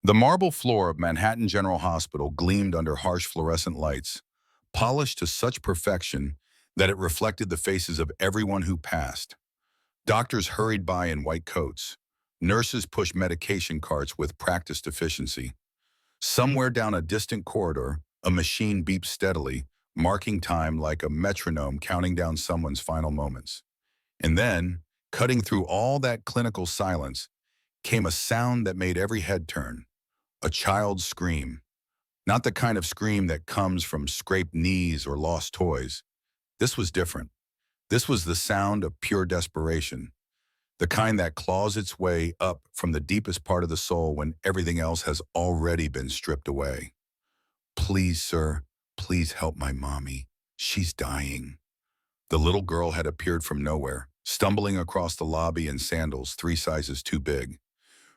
The marble floor of Manhattan General Hospital gleamed under harsh fluorescent lights, polished to such perfection that it reflected the faces of everyone who passed. Doctors hurried by in white coats. Nurses pushed medication carts with practiced efficiency. Somewhere down a distant corridor, a machine beeped steadily, marking time like a metronome counting down someone's final moments. And then, cutting through all that clinical silence, came a sound that made every head turn. A child's scream. Not the kind of scream that comes from scraped knees or lost toys. This was different. This was the sound of pure desperation, the kind that claws its way up from the deepest part of the soul when everything else has already been stripped away. Please, sir, please help my mommy. She's dying. The little girl had appeared from nowhere, stumbling across the lobby in sandals 3 sizes too big.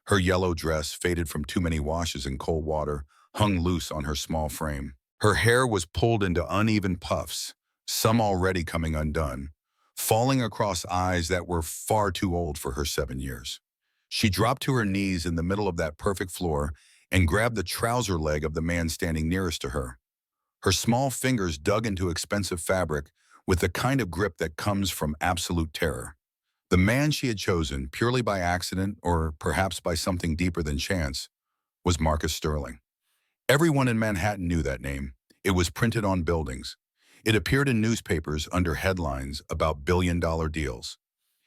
Her yellow dress, faded from too many washes in cold water, hung loose on her small frame. Her hair was pulled into uneven puffs, some already coming undone, falling across eyes that were far too old for her 7 years. She dropped to her knees in the middle of that perfect floor and grabbed the trouser leg of the man standing nearest to her. Her small fingers dug into expensive fabric with the kind of grip that comes from absolute terror. The man she had chosen, purely by accident or perhaps by something deeper than chance, was Marcus Sterling. Everyone in Manhattan knew that name. It was printed on buildings. It appeared in newspapers under headlines about billion-dollar deals.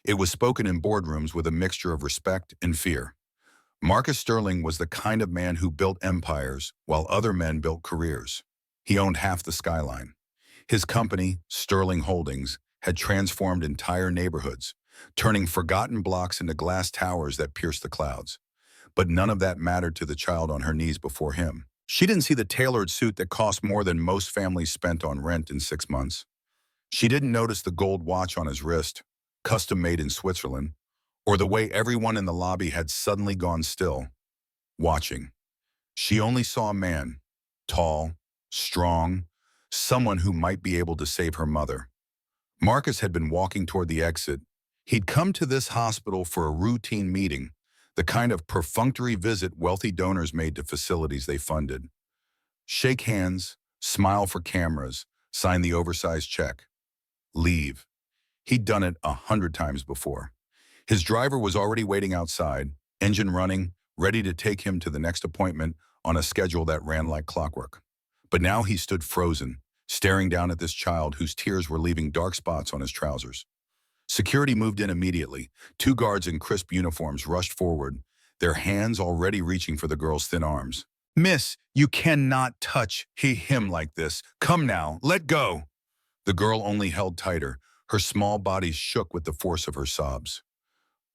It was spoken in boardrooms with a mixture of respect and fear. Marcus Sterling was the kind of man who built empires while other men built careers. He owned half the skyline. His company, Sterling Holdings, had transformed entire neighborhoods, turning forgotten blocks into glass towers that pierced the clouds. But none of that mattered to the child on her knees before him. She didn't see the tailored suit that cost more than most families spent on rent in 6 months. She didn't notice the gold watch on his wrist, custom made in Switzerland, or the way everyone in the lobby had suddenly gone still, watching. She only saw a man, tall, strong, someone who might be able to save her mother. Marcus had been walking toward the exit. He'd come to this hospital for a routine meeting, the kind of perfunctory visit wealthy donors made to facilities they funded. Shake hands, smile for cameras, sign the oversized check. Leave. He'd done it 100 times before. His driver was already waiting outside, engine running, ready to take him to the next appointment on a schedule that ran like clockwork. But now he stood frozen, staring down at this child whose tears were leaving dark spots on his trousers. Security moved in immediately. 2 guards in crisp uniforms rushed forward, their hands already reaching for the girl's thin arms. "Miss, you cannot touch him like this. Come now, let go." The girl only held tighter. Her small body shook with the force of her sobs.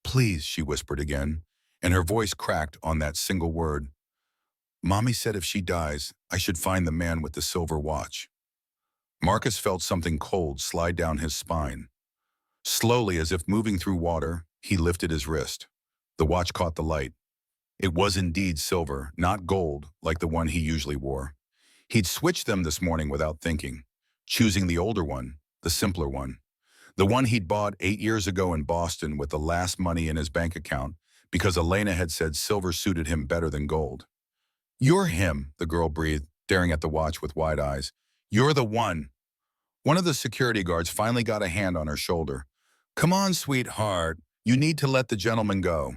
"Please," she whispered again, and her voice cracked on that single word. "Mommy said if she dies, I should find the man with the silver watch." Marcus felt something cold slide down his spine. Slowly, as if moving through water, he lifted his wrist. The watch caught the light. It was indeed silver, not gold, like the one he usually wore. He'd switched them this morning without thinking, choosing the older one, the simpler one. The one he'd bought 8 years ago in Boston with the last money in his bank account because Elena had said silver suited him better than gold. "You're him," the girl breathed, staring at the watch with wide eyes. "You're the one." One of the security guards finally got a hand on her shoulder. "Come on, sweetheart. You need to let the gentleman go."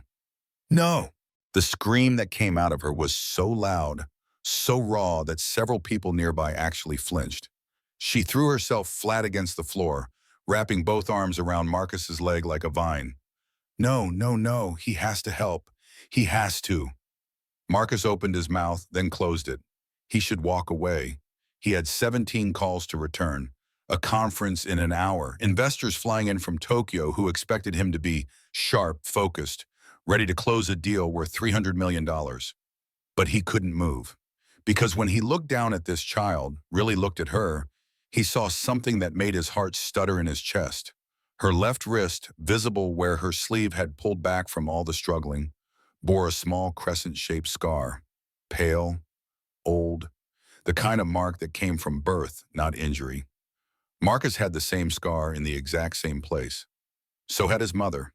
"No." The scream that came out of her was so loud, so raw that several people nearby actually flinched. She threw herself flat against the floor, wrapping both arms around Marcus's leg like a vine. "No, no, no. He has to help. He has to." Marcus opened his mouth, then closed it. He should walk away. He had 17 calls to return. A conference in an hour, investors flying in from Tokyo who expected him to be sharp, focused, ready to close a deal worth $300 million. But he couldn't move. Because when he looked down at this child, really looked at her, he saw something that made his heart stutter in his chest. Her left wrist, visible where her sleeve had pulled back from all the struggling, bore a small crescent-shaped scar. Pale, old, the kind of mark that came from birth, not injury. Marcus had the same scar in the exact same place. So had his mother,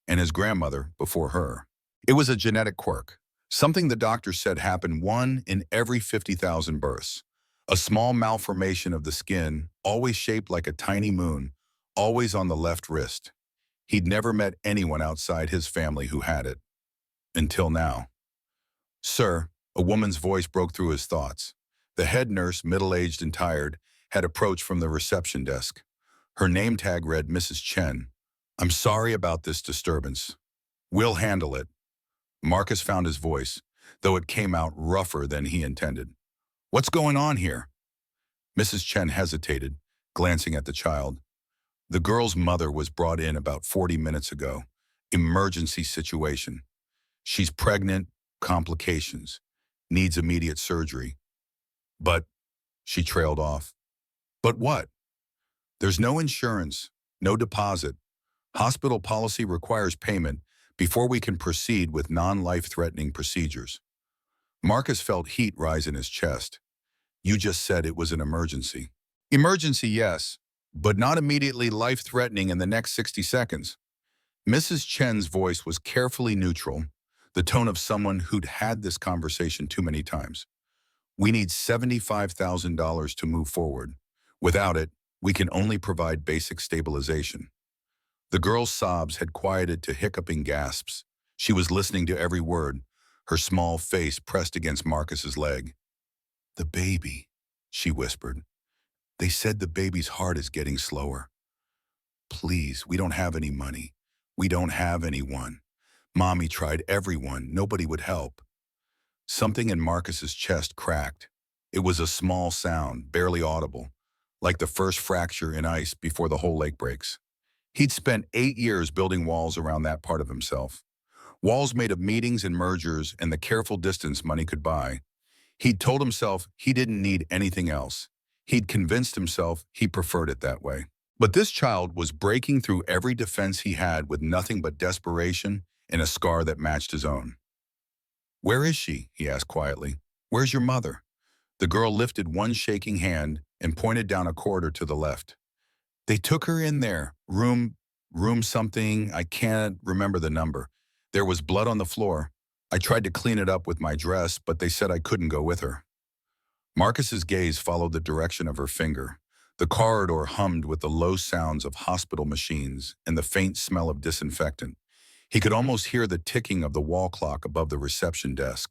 and his grandmother before her. It was a genetic quirk, Something the doctor said happened 1 in every 50,000 births. A small malformation of the skin, always shaped like a tiny moon, always on the left wrist. He'd never met anyone outside his family who had it. Until now. Sir, a woman's voice broke through his thoughts. The head nurse, middle-aged and tired, had approached from the reception desk. Her name tag read Mrs. Chen. I'm sorry about this disturbance. We'll handle it. Marcus found his voice, though it came out rougher than he intended. What's going on here? Mrs. Chen hesitated, glancing at the child. The girl's mother was brought in about 40 minutes ago. Emergency situation. She's pregnant, complications, needs immediate surgery. But, she trailed off. But what? There's no insurance, no deposit. Hospital policy requires payment before we can proceed with non-life-threatening procedures. Marcus felt heat rise in his chest. You just said it was an emergency. Emergency, yes, but not immediately life-threatening in the next 60 seconds. Mrs. Chen's voice was carefully neutral, the tone of someone who'd had this conversation too many times. We need $75,000 to move forward. Without it, we can only provide basic stabilization. The girl's sobs had quieted to hiccuping gasps. She was listening to every word, her small face pressed against Marcus's leg. The baby, she whispered. They said the baby's heart is getting slower. Please, we don't have any money. We don't have anyone. Mommy tried everyone. Nobody would help. Something in Marcus's chest cracked. It was a small sound, barely audible, like the first fracture in ice before the whole lake breaks. He'd spent 8 years building walls around that part of himself. Walls made of meetings and mergers and the careful distance money could buy. He'd told himself he didn't need anything else. He'd convinced himself he preferred it that way. But this child was breaking through every defense he had with nothing but desperation and a scar that matched his own. Where is she? He asked quietly. Where's your mother? The girl lifted one shaking hand and pointed down a corridor to the left. They took her in there. Room something, I can't remember the number. There was blood on the floor. I tried to clean it up with my dress, but they said I couldn't go with her. Marcus's gaze followed the direction of her finger. The corridor hummed with the low sounds of hospital machines and the faint smell of disinfectant. He could almost hear the ticking of the wall clock above the reception desk.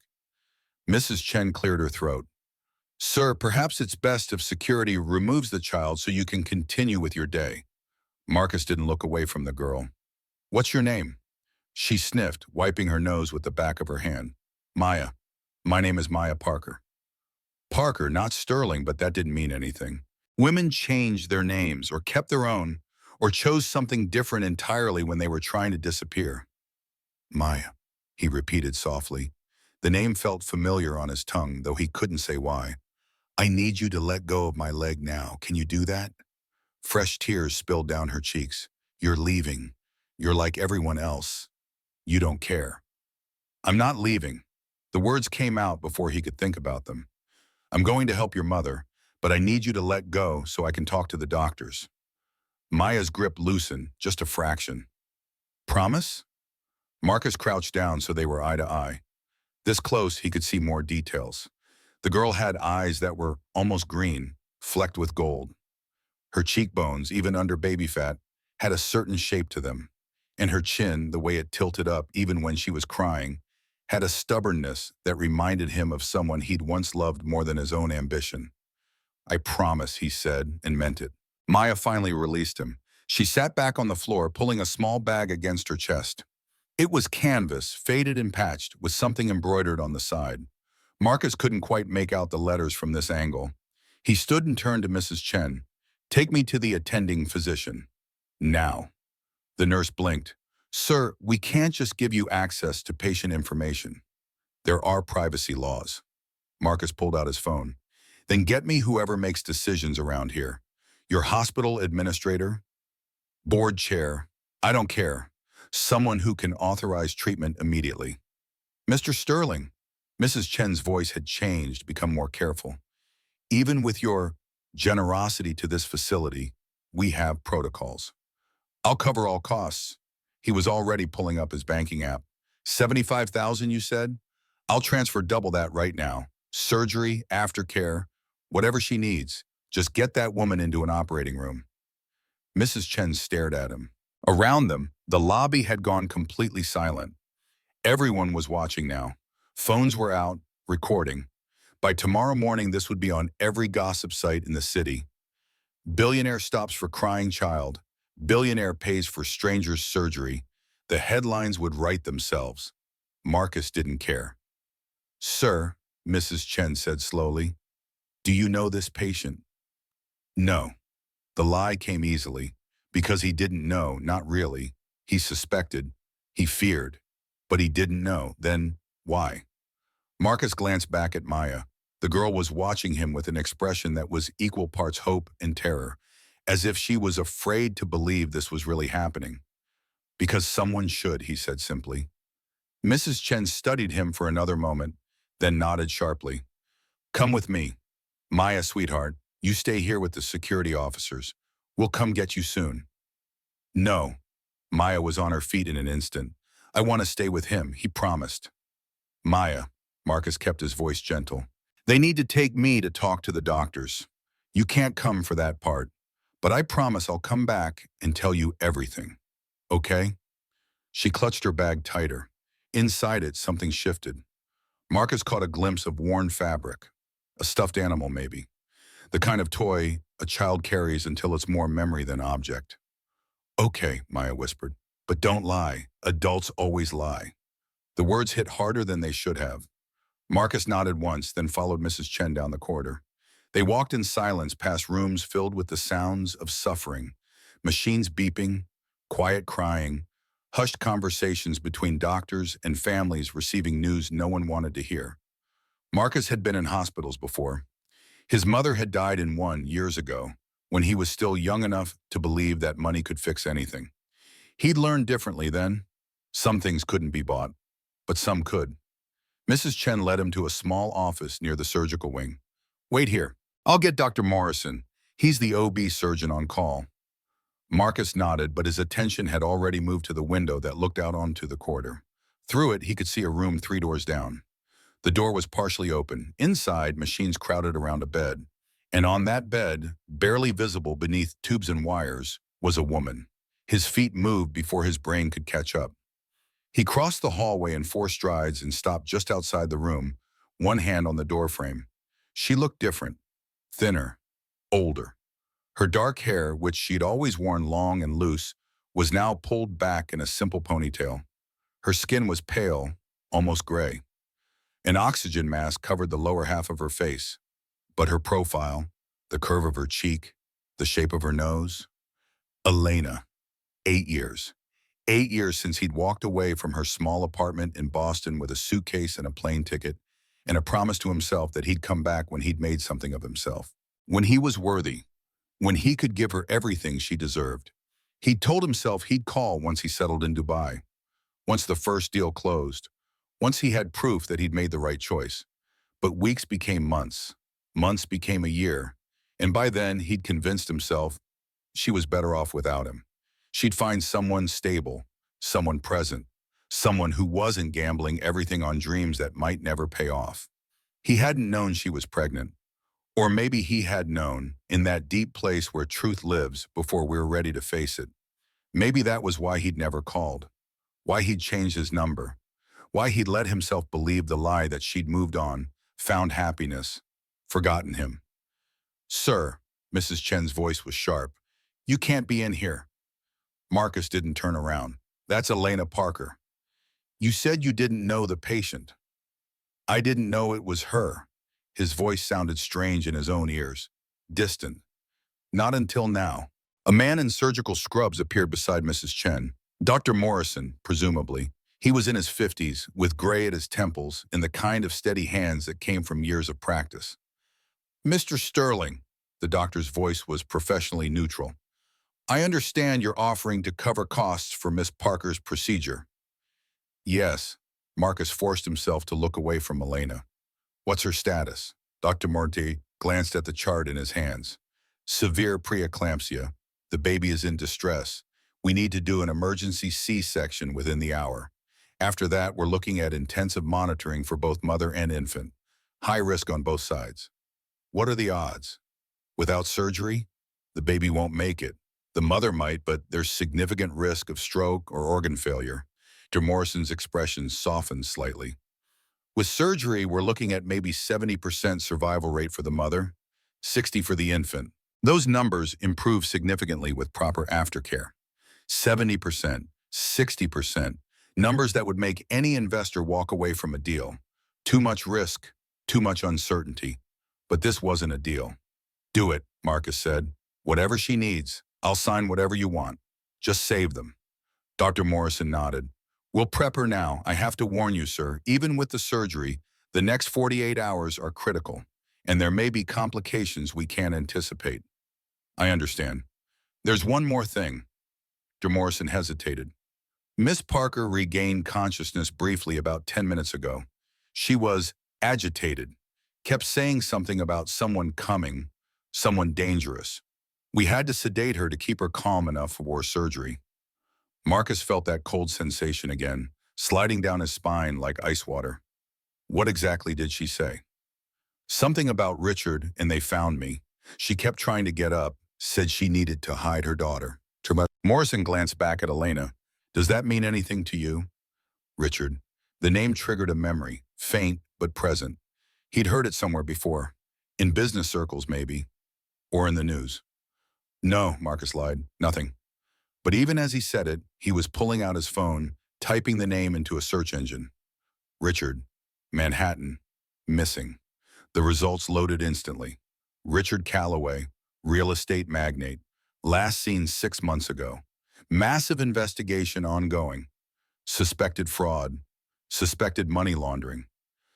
Mrs. Chen cleared her throat. Sir, perhaps it's best if security removes the child so you can continue with your day. Marcus didn't look away from the girl. What's your name? She sniffed, wiping her nose with the back of her hand. Maya. My name is Maya Parker. Parker, not Sterling, but that didn't mean anything. Women changed their names or kept their own or chose something different entirely when they were trying to disappear. Maya, he repeated softly. The name felt familiar on his tongue, though he couldn't say why. I need you to let go of my leg now. Can you do that? Fresh tears spilled down her cheeks. You're leaving. You're like everyone else. You don't care. I'm not leaving. The words came out before he could think about them. I'm going to help your mother, but I need you to let go so I can talk to the doctors. Maya's grip loosened, just a fraction. Promise? Marcus crouched down so they were eye to eye. This close, he could see more details. The girl had eyes that were almost green, flecked with gold. Her cheekbones, even under baby fat, had a certain shape to them. And her chin, the way it tilted up even when she was crying, had a stubbornness that reminded him of someone he'd once loved more than his own ambition. I promise, he said, and meant it. Maya finally released him. She sat back on the floor, pulling a small bag against her chest. It was canvas, faded and patched, with something embroidered on the side. Marcus couldn't quite make out the letters from this angle. He stood and turned to Mrs. Chen. Take me to the attending physician. Now. The nurse blinked. Sir, we can't just give you access to patient information. There are privacy laws. Marcus pulled out his phone. Then get me whoever makes decisions around here. Your hospital administrator? Board chair? I don't care. Someone who can authorize treatment immediately. Mr. Sterling. Mrs. Chen's voice had changed, become more careful. Even with your generosity to this facility, we have protocols. I'll cover all costs. He was already pulling up his banking app. $75,000, you said? I'll transfer double that right now. Surgery, aftercare, whatever she needs. Just get that woman into an operating room. Mrs. Chen stared at him. Around them, the lobby had gone completely silent. Everyone was watching now. Phones were out, recording. By tomorrow morning, this would be on every gossip site in the city. Billionaire stops for crying child. Billionaire pays for stranger's surgery. The headlines would write themselves. Marcus didn't care. Sir, Mrs. Chen said slowly, do you know this patient? No. The lie came easily, because he didn't know, not really. He suspected, he feared, but he didn't know. Then, why? Marcus glanced back at Maya. The girl was watching him with an expression that was equal parts hope and terror, as if she was afraid to believe this was really happening. Because someone should, he said simply. Mrs. Chen studied him for another moment, then nodded sharply. Come with me. Maya, sweetheart, you stay here with the security officers. We'll come get you soon. No. Maya was on her feet in an instant. I want to stay with him, he promised. Maya, Marcus kept his voice gentle. They need to take me to talk to the doctors. You can't come for that part, but I promise I'll come back and tell you everything. Okay? She clutched her bag tighter. Inside it, something shifted. Marcus caught a glimpse of worn fabric. A stuffed animal, maybe. The kind of toy a child carries until it's more memory than object. Okay, Maya whispered, but don't lie. Adults always lie. The words hit harder than they should have. Marcus nodded once, then followed Mrs. Chen down the corridor. They walked in silence past rooms filled with the sounds of suffering, machines beeping, quiet crying, hushed conversations between doctors and families receiving news no one wanted to hear. Marcus had been in hospitals before. His mother had died in one years ago, when he was still young enough to believe that money could fix anything. He'd learned differently then. Some things couldn't be bought, but some could. Mrs. Chen led him to a small office near the surgical wing. Wait here. I'll get Dr. Morrison. He's the OB surgeon on call. Marcus nodded, but his attention had already moved to the window that looked out onto the corridor. Through it, he could see a room 3 doors down. The door was partially open. Inside, machines crowded around a bed. And on that bed, barely visible beneath tubes and wires, was a woman. His feet moved before his brain could catch up. He crossed the hallway in 4 strides and stopped just outside the room, one hand on the doorframe. She looked different, thinner, older. Her dark hair, which she'd always worn long and loose, was now pulled back in a simple ponytail. Her skin was pale, almost gray. An oxygen mask covered the lower half of her face, but her profile, the curve of her cheek, the shape of her nose. Elena, 8 years. 8 years since he'd walked away from her small apartment in Boston with a suitcase and a plane ticket, and a promise to himself that he'd come back when he'd made something of himself. When he was worthy, when he could give her everything she deserved. He'd told himself he'd call once he settled in Dubai, once the first deal closed, once he had proof that he'd made the right choice. But weeks became months, months became a year, and by then he'd convinced himself she was better off without him. She'd find someone stable, someone present, someone who wasn't gambling everything on dreams that might never pay off. He hadn't known she was pregnant. Or maybe he had known, in that deep place where truth lives before we're ready to face it. Maybe that was why he'd never called, why he'd changed his number, why he'd let himself believe the lie that she'd moved on, found happiness, forgotten him. Sir, Mrs. Chen's voice was sharp, you can't be in here. Marcus didn't turn around. That's Elena Parker. You said you didn't know the patient. I didn't know it was her. His voice sounded strange in his own ears, distant. Not until now. A man in surgical scrubs appeared beside Mrs. Chen. Dr. Morrison, presumably. He was in his 50s, with gray at his temples and the kind of steady hands that came from years of practice. Mr. Sterling, the doctor's voice was professionally neutral. I understand you're offering to cover costs for Miss Parker's procedure. Yes. Marcus forced himself to look away from Elena. What's her status? Dr. Morty glanced at the chart in his hands. Severe preeclampsia. The baby is in distress. We need to do an emergency C-section within the hour. After that, we're looking at intensive monitoring for both mother and infant. High risk on both sides. What are the odds? Without surgery, the baby won't make it. The mother might, but there's significant risk of stroke or organ failure. Morrison's expression softened slightly. With surgery, we're looking at maybe 70% survival rate for the mother, 60 for the infant. Those numbers improve significantly with proper aftercare. 70%, 60%, numbers that would make any investor walk away from a deal. Too much risk, too much uncertainty. But this wasn't a deal. Do it, Marcus said. Whatever she needs, I'll sign whatever you want. Just save them. Dr. Morrison nodded. We'll prep her now. I have to warn you, sir, even with the surgery, the next 48 hours are critical, and there may be complications we can't anticipate. I understand. There's one more thing. Dr. Morrison hesitated. Miss Parker regained consciousness briefly about 10 minutes ago. She was agitated, kept saying something about someone coming, someone dangerous. We had to sedate her to keep her calm enough for surgery. Marcus felt that cold sensation again, sliding down his spine like ice water. What exactly did she say? Something about Richard and they found me. She kept trying to get up, said she needed to hide her daughter. Morrison glanced back at Elena. Does that mean anything to you? Richard. The name triggered a memory, faint but present. He'd heard it somewhere before. In business circles, maybe. Or in the news. No, Marcus lied. Nothing. But even as he said it, he was pulling out his phone, typing the name into a search engine. Richard. Manhattan. Missing. The results loaded instantly. Richard Calloway, real estate magnate. Last seen 6 months ago. Massive investigation ongoing. Suspected fraud. Suspected money laundering.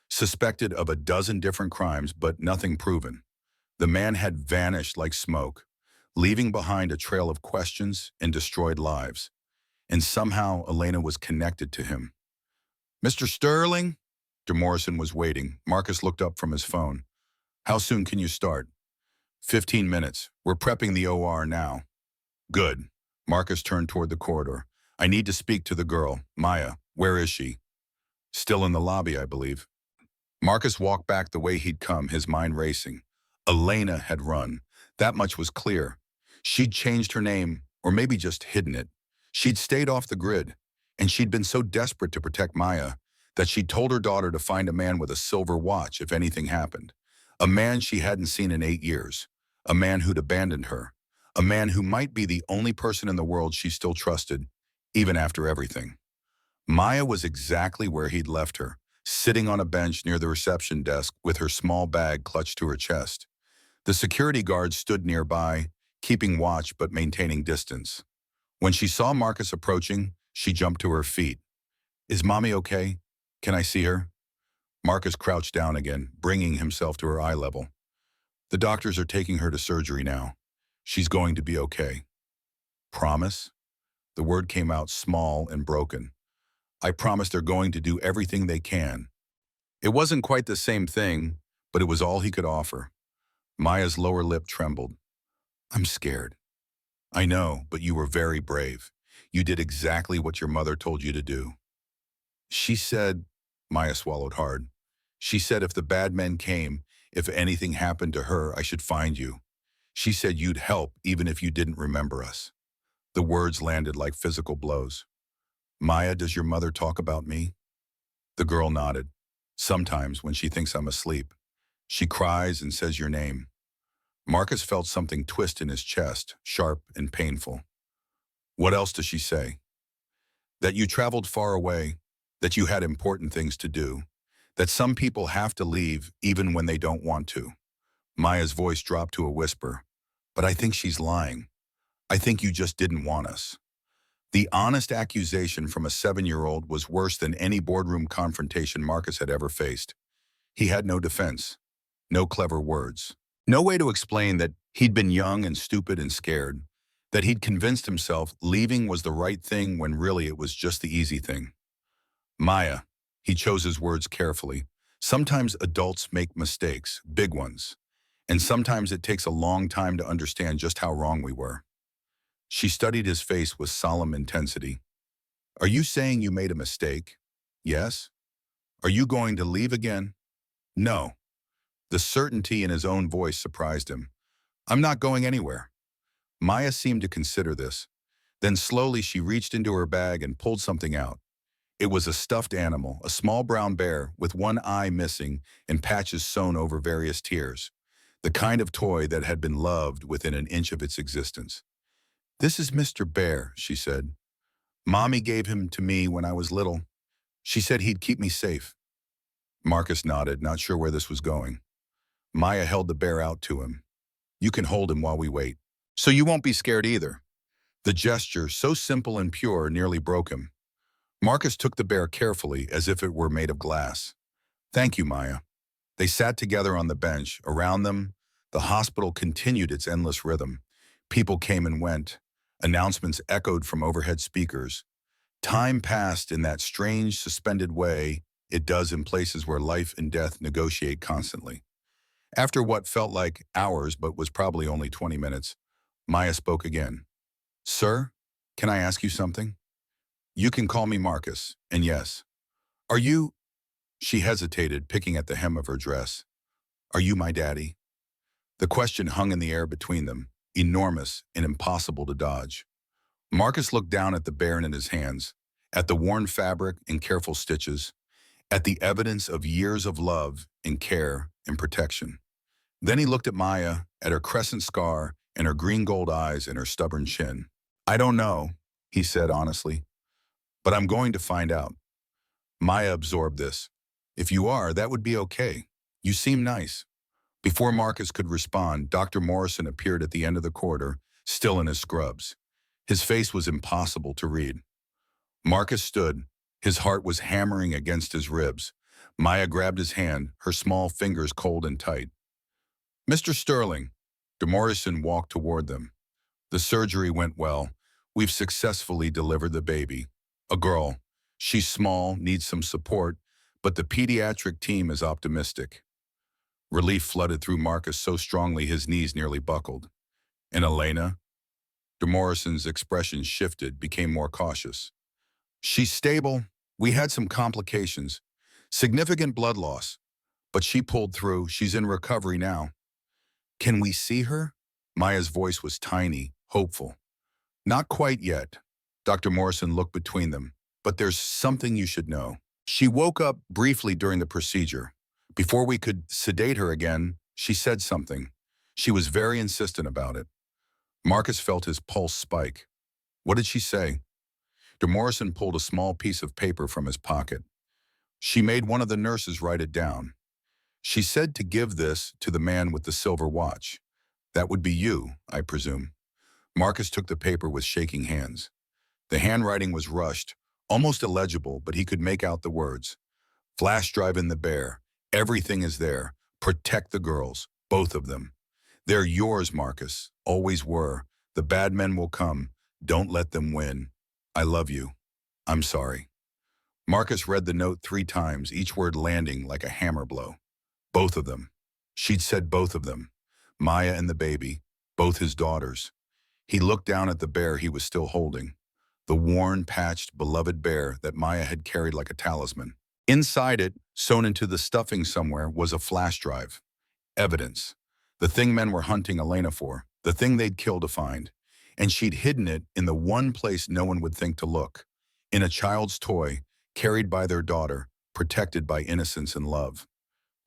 Suspected of a dozen different crimes, but nothing proven. The man had vanished like smoke, leaving behind a trail of questions and destroyed lives. And somehow Elena was connected to him. Mr. Sterling? Dr. Morrison was waiting. Marcus looked up from his phone. How soon can you start? 15 minutes. We're prepping the OR now. Good. Marcus turned toward the corridor. I need to speak to the girl. Maya, where is she? Still in the lobby, I believe. Marcus walked back the way he'd come, his mind racing. Elena had run. That much was clear. She'd changed her name, or maybe just hidden it. She'd stayed off the grid, and she'd been so desperate to protect Maya that she'd told her daughter to find a man with a silver watch if anything happened. A man she hadn't seen in 8 years. A man who'd abandoned her. A man who might be the only person in the world she still trusted, even after everything. Maya was exactly where he'd left her, sitting on a bench near the reception desk with her small bag clutched to her chest. The security guard stood nearby, keeping watch but maintaining distance. When she saw Marcus approaching, she jumped to her feet. Is Mommy okay? Can I see her? Marcus crouched down again, bringing himself to her eye level. The doctors are taking her to surgery now. She's going to be okay. Promise? The word came out small and broken. I promise they're going to do everything they can. It wasn't quite the same thing, but it was all he could offer. Maya's lower lip trembled. I'm scared. I know, but you were very brave. You did exactly what your mother told you to do. She said, Maya swallowed hard. She said if the bad men came, if anything happened to her, I should find you. She said you'd help even if you didn't remember us. The words landed like physical blows. Maya, does your mother talk about me? The girl nodded. Sometimes when she thinks I'm asleep. She cries and says your name. Marcus felt something twist in his chest, sharp and painful. What else does she say? That you traveled far away, that you had important things to do, that some people have to leave even when they don't want to. Maya's voice dropped to a whisper. But I think she's lying. I think you just didn't want us. The honest accusation from a 7-year-old was worse than any boardroom confrontation Marcus had ever faced. He had no defense, no clever words, no way to explain that he'd been young and stupid and scared, that he'd convinced himself leaving was the right thing when really it was just the easy thing. Maya, he chose his words carefully. Sometimes adults make mistakes, big ones, and sometimes it takes a long time to understand just how wrong we were. She studied his face with solemn intensity. Are you saying you made a mistake? Yes? Are you going to leave again? No. The certainty in his own voice surprised him. I'm not going anywhere. Maya seemed to consider this. Then slowly she reached into her bag and pulled something out. It was a stuffed animal, a small brown bear with one eye missing and patches sewn over various tears. The kind of toy that had been loved within an inch of its existence. This is Mr. Bear, she said. Mommy gave him to me when I was little. She said he'd keep me safe. Marcus nodded, not sure where this was going. Maya held the bear out to him. You can hold him while we wait. So you won't be scared either. The gesture, so simple and pure, nearly broke him. Marcus took the bear carefully, as if it were made of glass. Thank you, Maya. They sat together on the bench. Around them, the hospital continued its endless rhythm. People came and went. Announcements echoed from overhead speakers. Time passed in that strange, suspended way it does in places where life and death negotiate constantly. After what felt like hours but was probably only 20 minutes, Maya spoke again. Sir, can I ask you something? You can call me Marcus, and yes. Are you? She hesitated, picking at the hem of her dress. Are you my daddy? The question hung in the air between them, enormous and impossible to dodge. Marcus looked down at the bear in his hands, at the worn fabric and careful stitches, at the evidence of years of love and care and protection. Then he looked at Maya, at her crescent scar and her green-gold eyes and her stubborn chin. I don't know, he said honestly, but I'm going to find out. Maya absorbed this. If you are, that would be okay. You seem nice. Before Marcus could respond, Dr. Morrison appeared at the end of the corridor, still in his scrubs. His face was impossible to read. Marcus stood. His heart was hammering against his ribs. Maya grabbed his hand, her small fingers cold and tight. Mr. Sterling. De Morrison walked toward them. The surgery went well. We've successfully delivered the baby. A girl. She's small, needs some support, but the pediatric team is optimistic. Relief flooded through Marcus so strongly his knees nearly buckled. And Elena? De Morrison's expression shifted, became more cautious. She's stable. We had some complications. Significant blood loss. But she pulled through. She's in recovery now. Can we see her? Maya's voice was tiny, hopeful. Not quite yet. Dr. Morrison looked between them. But there's something you should know. She woke up briefly during the procedure. Before we could sedate her again, she said something. She was very insistent about it. Marcus felt his pulse spike. What did she say? De Morrison pulled a small piece of paper from his pocket. She made one of the nurses write it down. She said to give this to the man with the silver watch. That would be you, I presume. Marcus took the paper with shaking hands. The handwriting was rushed, almost illegible, but he could make out the words. Flash drive in the bear. Everything is there. Protect the girls, both of them. They're yours, Marcus. Always were. The bad men will come. Don't let them win. I love you. I'm sorry. Marcus read the note 3 times, each word landing like a hammer blow. Both of them. She'd said both of them. Maya and the baby, both his daughters. He looked down at the bear he was still holding. The worn, patched, beloved bear that Maya had carried like a talisman. Inside it, sewn into the stuffing somewhere, was a flash drive. Evidence. The thing men were hunting Elena for. The thing they'd kill to find. And she'd hidden it in the one place no one would think to look. In a child's toy, carried by their daughter, protected by innocence and love.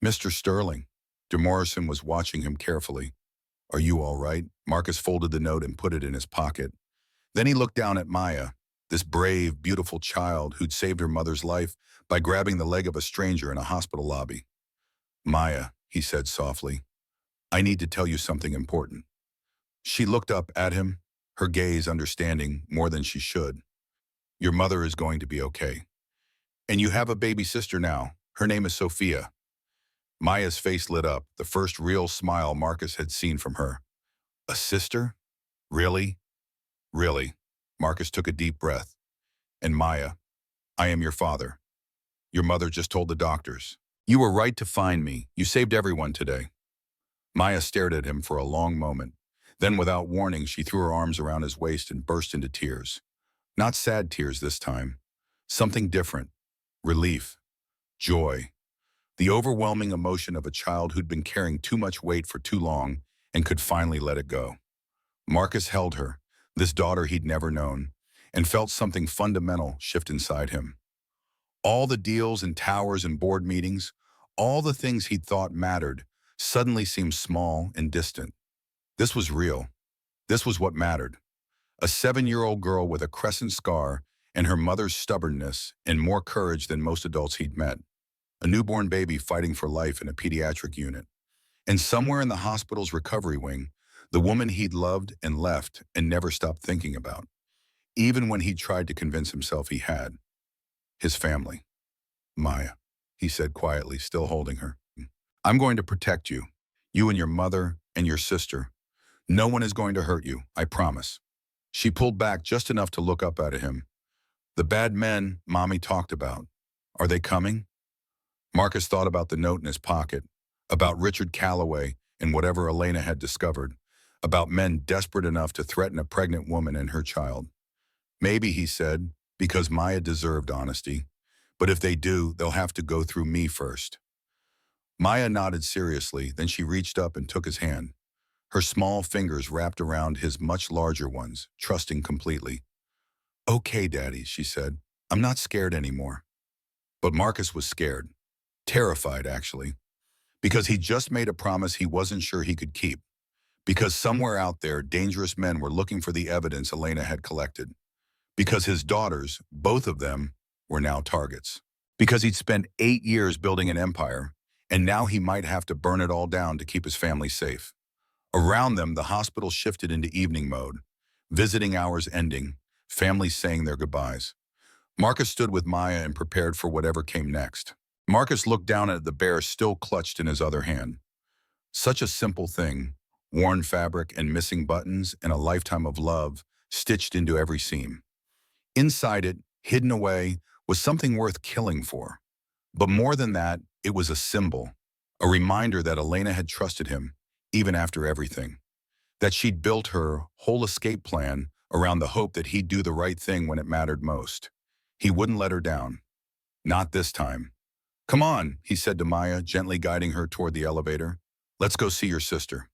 Mr. Sterling. De Morrison was watching him carefully. Are you all right? Marcus folded the note and put it in his pocket. Then he looked down at Maya, this brave, beautiful child who'd saved her mother's life by grabbing the leg of a stranger in a hospital lobby. Maya, he said softly, I need to tell you something important. She looked up at him, her gaze understanding more than she should. Your mother is going to be okay. And you have a baby sister now. Her name is Sophia. Maya's face lit up, the first real smile Marcus had seen from her. A sister? Really? Really? Marcus took a deep breath. And Maya, I am your father. Your mother just told the doctors. You were right to find me. You saved everyone today. Maya stared at him for a long moment. Then, without warning, she threw her arms around his waist and burst into tears. Not sad tears this time. Something different. relief, joy, the overwhelming emotion of a child who'd been carrying too much weight for too long and could finally let it go. Marcus held her, this daughter he'd never known, and felt something fundamental shift inside him. All the deals and towers and board meetings, all the things he'd thought mattered, suddenly seemed small and distant. This was real. This was what mattered. A 7-year-old girl with a crescent scar and her mother's stubbornness and more courage than most adults he'd met. A newborn baby fighting for life in a pediatric unit. And somewhere in the hospital's recovery wing, the woman he'd loved and left and never stopped thinking about, even when he'd tried to convince himself he had. His family. Maya, he said quietly, still holding her. I'm going to protect you. You and your mother and your sister. No one is going to hurt you, I promise. She pulled back just enough to look up at him. The bad men Mommy talked about. Are they coming? Marcus thought about the note in his pocket, about Richard Calloway and whatever Elena had discovered, about men desperate enough to threaten a pregnant woman and her child. Maybe, he said, because Maya deserved honesty. But if they do, they'll have to go through me first. Maya nodded seriously, then she reached up and took his hand. Her small fingers wrapped around his much larger ones, trusting completely. Okay, Daddy, she said. I'm not scared anymore. But Marcus was scared. Terrified, actually. Because he just made a promise he wasn't sure he could keep. Because somewhere out there, dangerous men were looking for the evidence Elena had collected. Because his daughters, both of them, were now targets. Because he'd spent 8 years building an empire, and now he might have to burn it all down to keep his family safe. Around them, the hospital shifted into evening mode, visiting hours ending, families saying their goodbyes. Marcus stood with Maya and prepared for whatever came next. Marcus looked down at the bear still clutched in his other hand. Such a simple thing, worn fabric and missing buttons and a lifetime of love stitched into every seam. Inside it, hidden away, was something worth killing for. But more than that, it was a symbol, a reminder that Elena had trusted him, even after everything. That she'd built her whole escape plan around the hope that he'd do the right thing when it mattered most. He wouldn't let her down. Not this time. Come on, he said to Maya, gently guiding her toward the elevator. Let's go see your sister.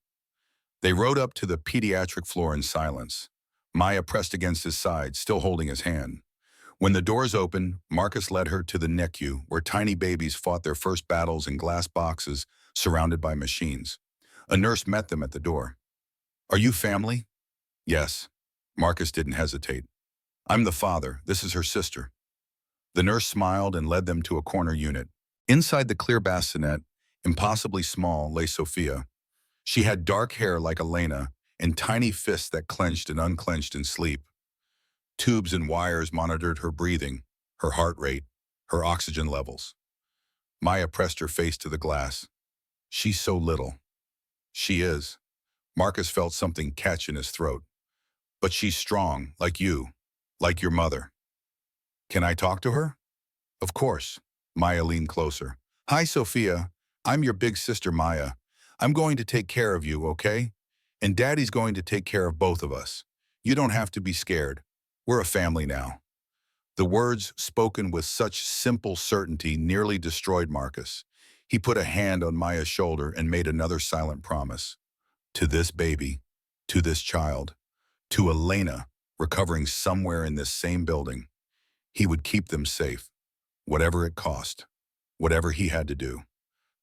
They rode up to the pediatric floor in silence. Maya pressed against his side, still holding his hand. When the doors opened, Marcus led her to the NICU, where tiny babies fought their first battles in glass boxes surrounded by machines. A nurse met them at the door. Are you family? Yes. Marcus didn't hesitate. I'm the father. This is her sister. The nurse smiled and led them to a corner unit. Inside the clear bassinet, impossibly small, lay Sophia. She had dark hair like Elena and tiny fists that clenched and unclenched in sleep. Tubes and wires monitored her breathing, her heart rate, her oxygen levels. Maya pressed her face to the glass. She's so little. She is. Marcus felt something catch in his throat. But she's strong, like you, like your mother. Can I talk to her? Of course. Maya leaned closer. Hi, Sophia. I'm your big sister, Maya. I'm going to take care of you, okay? And Daddy's going to take care of both of us. You don't have to be scared. We're a family now. The words, spoken with such simple certainty, nearly destroyed Marcus. He put a hand on Maya's shoulder and made another silent promise. To this baby, to this child, to Elena, recovering somewhere in this same building, he would keep them safe, whatever it cost, whatever he had to do.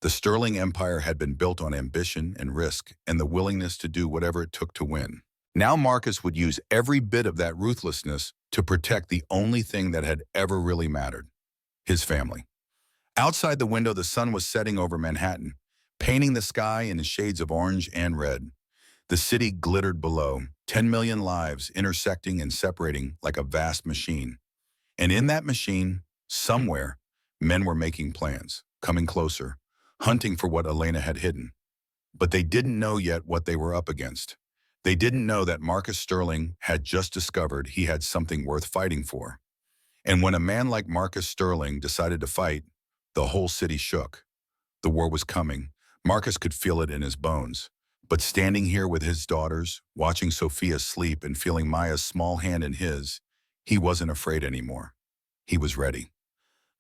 The Sterling Empire had been built on ambition and risk and the willingness to do whatever it took to win. Now Marcus would use every bit of that ruthlessness to protect the only thing that had ever really mattered, his family. Outside the window, the sun was setting over Manhattan, painting the sky in shades of orange and red. The city glittered below, 10 million lives intersecting and separating like a vast machine. And in that machine, somewhere, men were making plans, coming closer, hunting for what Elena had hidden. But they didn't know yet what they were up against. They didn't know that Marcus Sterling had just discovered he had something worth fighting for. And when a man like Marcus Sterling decided to fight, the whole city shook. The war was coming. Marcus could feel it in his bones. But standing here with his daughters, watching Sophia sleep and feeling Maya's small hand in his, he wasn't afraid anymore. He was ready.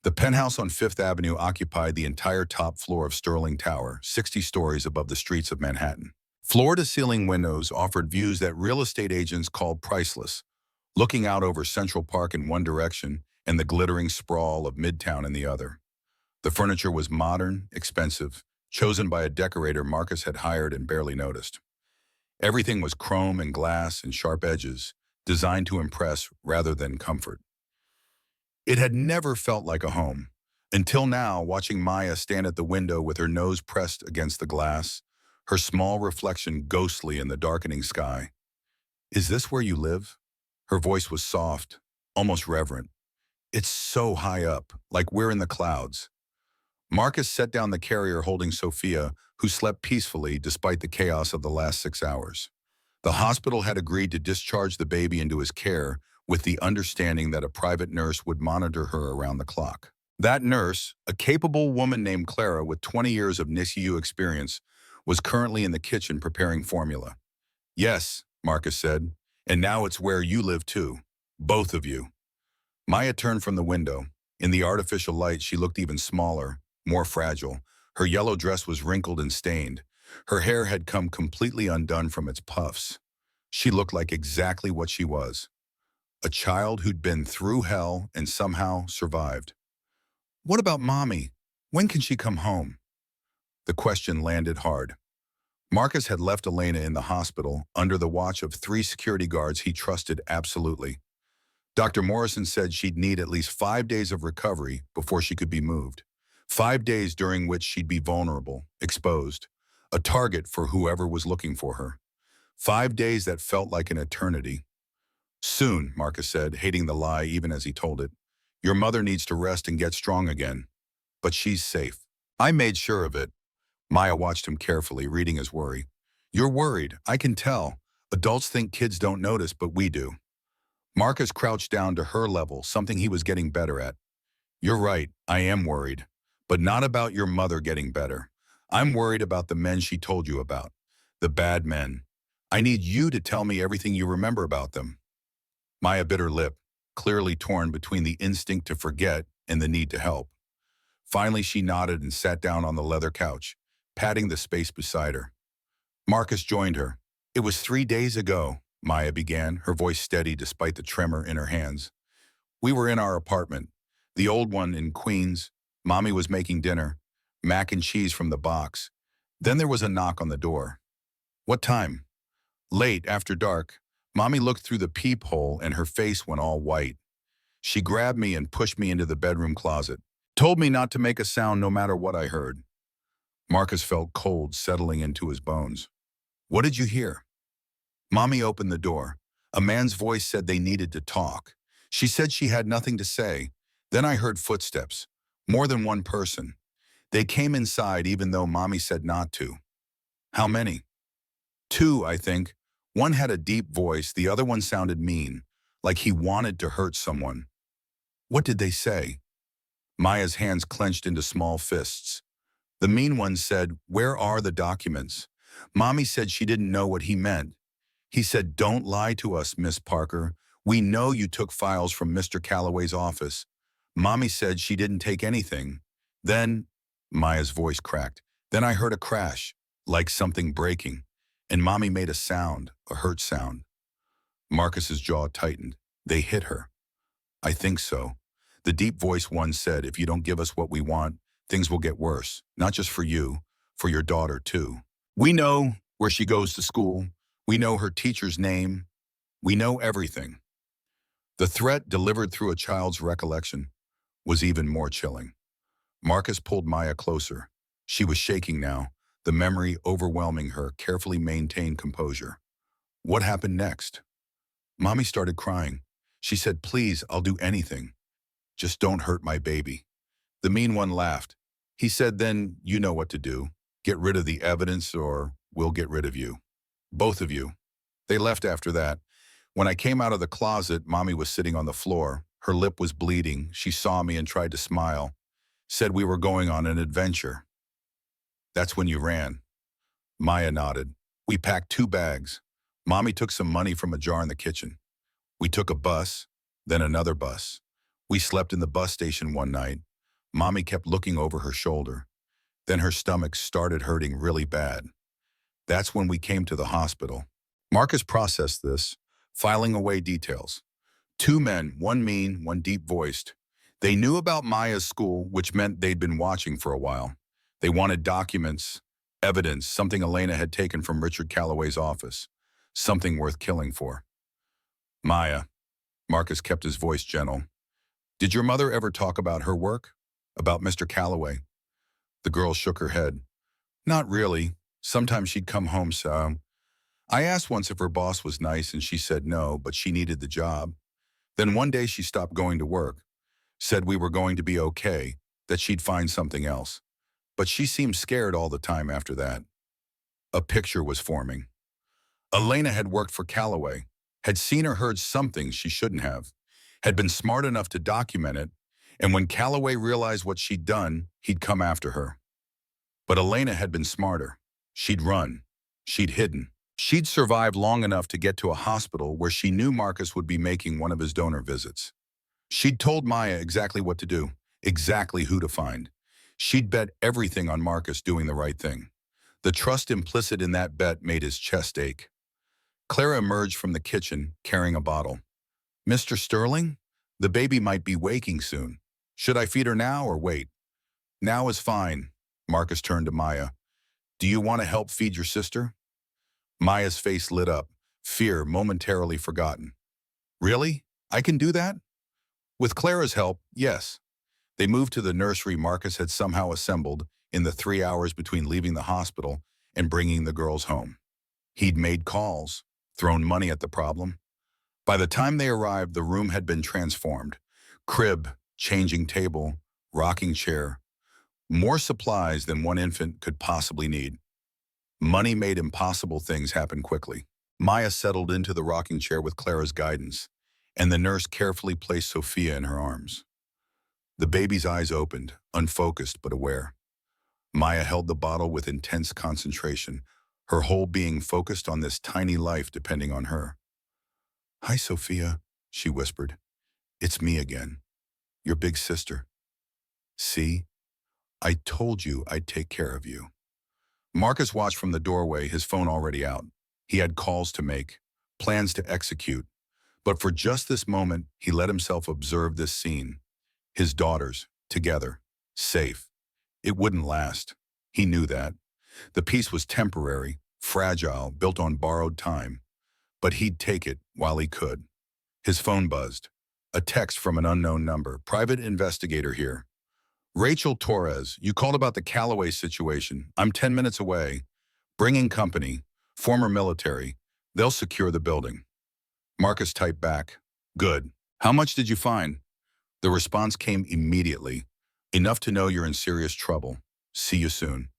The penthouse on Fifth Avenue occupied the entire top floor of Sterling Tower, 60 stories above the streets of Manhattan. Floor-to-ceiling windows offered views that real estate agents called priceless, looking out over Central Park in one direction and the glittering sprawl of Midtown in the other. The furniture was modern, expensive, chosen by a decorator Marcus had hired and barely noticed. Everything was chrome and glass and sharp edges, designed to impress rather than comfort. It had never felt like a home. Until now, watching Maya stand at the window with her nose pressed against the glass, her small reflection ghostly in the darkening sky. "Is this where you live?" Her voice was soft, almost reverent. "It's so high up, like we're in the clouds." Marcus set down the carrier holding Sophia, who slept peacefully despite the chaos of the last 6 hours. The hospital had agreed to discharge the baby into his care with the understanding that a private nurse would monitor her around the clock. That nurse, a capable woman named Clara with 20 years of NICU experience, was currently in the kitchen preparing formula. "Yes," Marcus said, "and now it's where you live too. Both of you." Maya turned from the window. In the artificial light, she looked even smaller, more fragile. Her yellow dress was wrinkled and stained. Her hair had come completely undone from its puffs. She looked like exactly what she was, a child who'd been through hell and somehow survived. "What about Mommy? When can she come home?" The question landed hard. Marcus had left Elena in the hospital under the watch of 3 security guards he trusted absolutely. Dr. Morrison said she'd need at least 5 days of recovery before she could be moved. 5 days during which she'd be vulnerable, exposed, a target for whoever was looking for her. 5 days that felt like an eternity. "Soon," Marcus said, hating the lie even as he told it. "Your mother needs to rest and get strong again. But she's safe. I made sure of it." Maya watched him carefully, reading his worry. "You're worried, I can tell. Adults think kids don't notice, but we do." Marcus crouched down to her level, something he was getting better at. "You're right, I am worried. But not about your mother getting better. I'm worried about the men she told you about. The bad men. I need you to tell me everything you remember about them." Maya bit her lip, clearly torn between the instinct to forget and the need to help. Finally, she nodded and sat down on the leather couch, patting the space beside her. Marcus joined her. "It was 3 days ago," Maya began, her voice steady despite the tremor in her hands. "We were in our apartment, the old one in Queens. Mommy was making dinner, mac and cheese from the box. Then there was a knock on the door." "What time?" "Late, after dark." Mommy looked through the peephole and her face went all white. She grabbed me and pushed me into the bedroom closet. Told me not to make a sound no matter what I heard. Marcus felt cold settling into his bones. "What did you hear?" Mommy opened the door. A man's voice said they needed to talk. She said she had nothing to say. Then I heard footsteps. More than one person. They came inside even though Mommy said not to. "How many?" "2, I think. One had a deep voice, the other one sounded mean, like he wanted to hurt someone." "What did they say?" Maya's hands clenched into small fists. The mean one said, "Where are the documents?" Mommy said she didn't know what he meant. He said, "Don't lie to us, Miss Parker. We know you took files from Mr. Calloway's office." Mommy said she didn't take anything. Then, Maya's voice cracked. Then I heard a crash, like something breaking, and Mommy made a sound, a hurt sound. Marcus's jaw tightened. "They hit her." "I think so." The deep voice one said, "If you don't give us what we want, things will get worse. Not just for you, for your daughter too. We know where she goes to school. We know her teacher's name. We know everything." The threat delivered through a child's recollection was even more chilling. Marcus pulled Maya closer. She was shaking now, the memory overwhelming her, carefully maintained composure. "What happened next?" Mommy started crying. She said, "Please, I'll do anything. Just don't hurt my baby." The mean one laughed. He said, "Then you know what to do. Get rid of the evidence or we'll get rid of you. Both of you." They left after that. When I came out of the closet, Mommy was sitting on the floor. Her lip was bleeding. She saw me and tried to smile. Said we were going on an adventure. "That's when you ran." Maya nodded. "We packed 2 bags. Mommy took some money from a jar in the kitchen. We took a bus, then another bus. We slept in the bus station one night. Mommy kept looking over her shoulder. Then her stomach started hurting really bad. That's when we came to the hospital. Marcus processed this, filing away details. Two men, one mean, one deep-voiced. They knew about Maya's school, which meant they'd been watching for a while. They wanted documents, evidence, something Elena had taken from Richard Calloway's office, something worth killing for. Maya, Marcus kept his voice gentle. Did your mother ever talk about her work? About Mr. Calloway? The girl shook her head. Not really. Sometimes she'd come home, so I asked once if her boss was nice and she said no, but she needed the job. Then one day she stopped going to work, said we were going to be okay, that she'd find something else. But she seemed scared all the time after that. A picture was forming. Elena had worked for Calloway, had seen or heard something she shouldn't have, had been smart enough to document it, and when Calloway realized what she'd done, he'd come after her. But Elena had been smarter. She'd run. She'd hidden. She'd survived long enough to get to a hospital where she knew Marcus would be making one of his donor visits. She'd told Maya exactly what to do, exactly who to find. She'd bet everything on Marcus doing the right thing. The trust implicit in that bet made his chest ache. Clara emerged from the kitchen, carrying a bottle. Mr. Sterling? The baby might be waking soon. Should I feed her now or wait? Now is fine. Marcus turned to Maya. Do you want to help feed your sister? Maya's face lit up, fear momentarily forgotten. Really? I can do that? With Clara's help, yes. They moved to the nursery Marcus had somehow assembled in the 3 hours between leaving the hospital and bringing the girls home. He'd made calls, thrown money at the problem. By the time they arrived, the room had been transformed. Crib, changing table, rocking chair. More supplies than one infant could possibly need. Money made impossible things happen quickly. Maya settled into the rocking chair with Clara's guidance, and the nurse carefully placed Sophia in her arms. The baby's eyes opened, unfocused but aware. Maya held the bottle with intense concentration, her whole being focused on this tiny life depending on her. Hi, Sophia, she whispered. It's me again, your big sister. See? I told you I'd take care of you. Marcus watched from the doorway, his phone already out. He had calls to make, plans to execute. But for just this moment, he let himself observe this scene. His daughters, together, safe. It wouldn't last. He knew that. The peace was temporary, fragile, built on borrowed time. But he'd take it while he could. His phone buzzed. A text from an unknown number. Private investigator here. Rachel Torres, you called about the Calloway situation. I'm 10 minutes away. Bringing company. Former military. They'll secure the building. Marcus typed back. Good. How much did you find? The response came immediately. Enough to know you're in serious trouble. See you soon.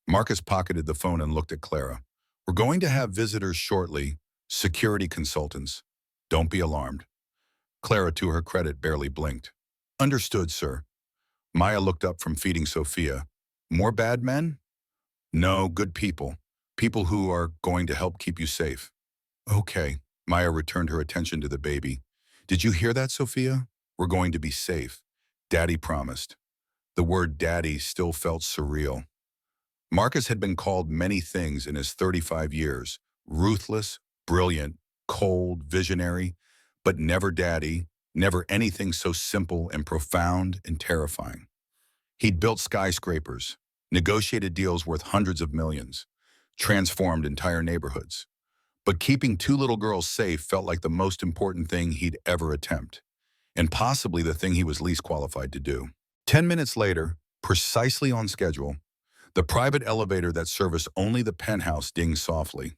Marcus pocketed the phone and looked at Clara. We're going to have visitors shortly. Security consultants. Don't be alarmed. Clara, to her credit, barely blinked. Understood, sir. Maya looked up from feeding Sophia. More bad men? No, good people. People who are going to help keep you safe. Okay. Maya returned her attention to the baby. Did you hear that, Sophia? We're going to be safe. Daddy promised. The word daddy still felt surreal. Marcus had been called many things in his 35 years. Ruthless, brilliant, cold, visionary, but never daddy, never anything so simple and profound and terrifying. He'd built skyscrapers, negotiated deals worth hundreds of millions, transformed entire neighborhoods. But keeping two little girls safe felt like the most important thing he'd ever attempt, and possibly the thing he was least qualified to do. 10 minutes later, precisely on schedule, the private elevator that serviced only the penthouse dinged softly.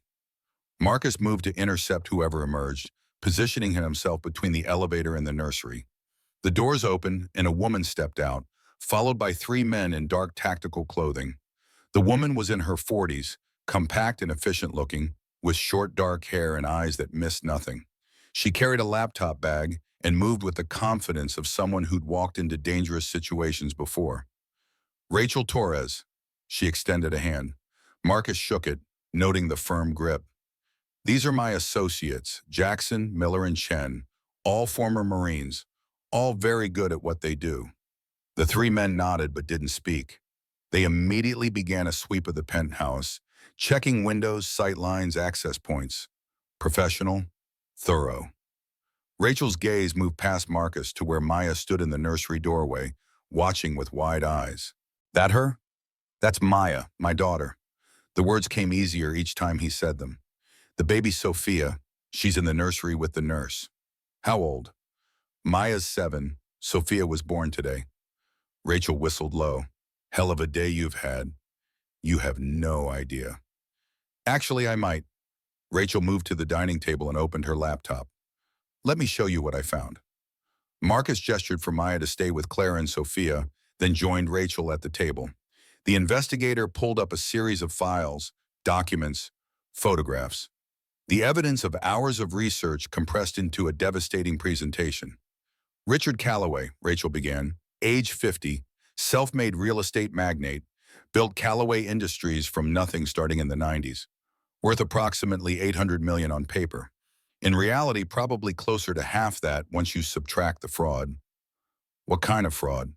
Marcus moved to intercept whoever emerged, positioning himself between the elevator and the nursery. The doors opened and a woman stepped out, followed by 3 men in dark tactical clothing. The woman was in her 40s, compact and efficient looking, with short dark hair and eyes that missed nothing. She carried a laptop bag and moved with the confidence of someone who'd walked into dangerous situations before. Rachel Torres. She extended a hand. Marcus shook it, noting the firm grip. These are my associates, Jackson, Miller, and Chen, all former Marines, all very good at what they do. The three men nodded but didn't speak. They immediately began a sweep of the penthouse, checking windows, sight lines, access points. Professional, thorough. Rachel's gaze moved past Marcus to where Maya stood in the nursery doorway, watching with wide eyes. That her? That's Maya, my daughter. The words came easier each time he said them. The baby Sophia, she's in the nursery with the nurse. How old? Maya's 7. Sophia was born today. Rachel whistled low. Hell of a day you've had. You have no idea. Actually, I might. Rachel moved to the dining table and opened her laptop. Let me show you what I found. Marcus gestured for Maya to stay with Clara and Sophia, then joined Rachel at the table. The investigator pulled up a series of files, documents, photographs. The evidence of hours of research compressed into a devastating presentation. Richard Callaway, Rachel began, age 50, self-made real estate magnate, built Callaway Industries from nothing starting in the 90s, worth approximately $800 million on paper. In reality, probably closer to half that once you subtract the fraud. What kind of fraud?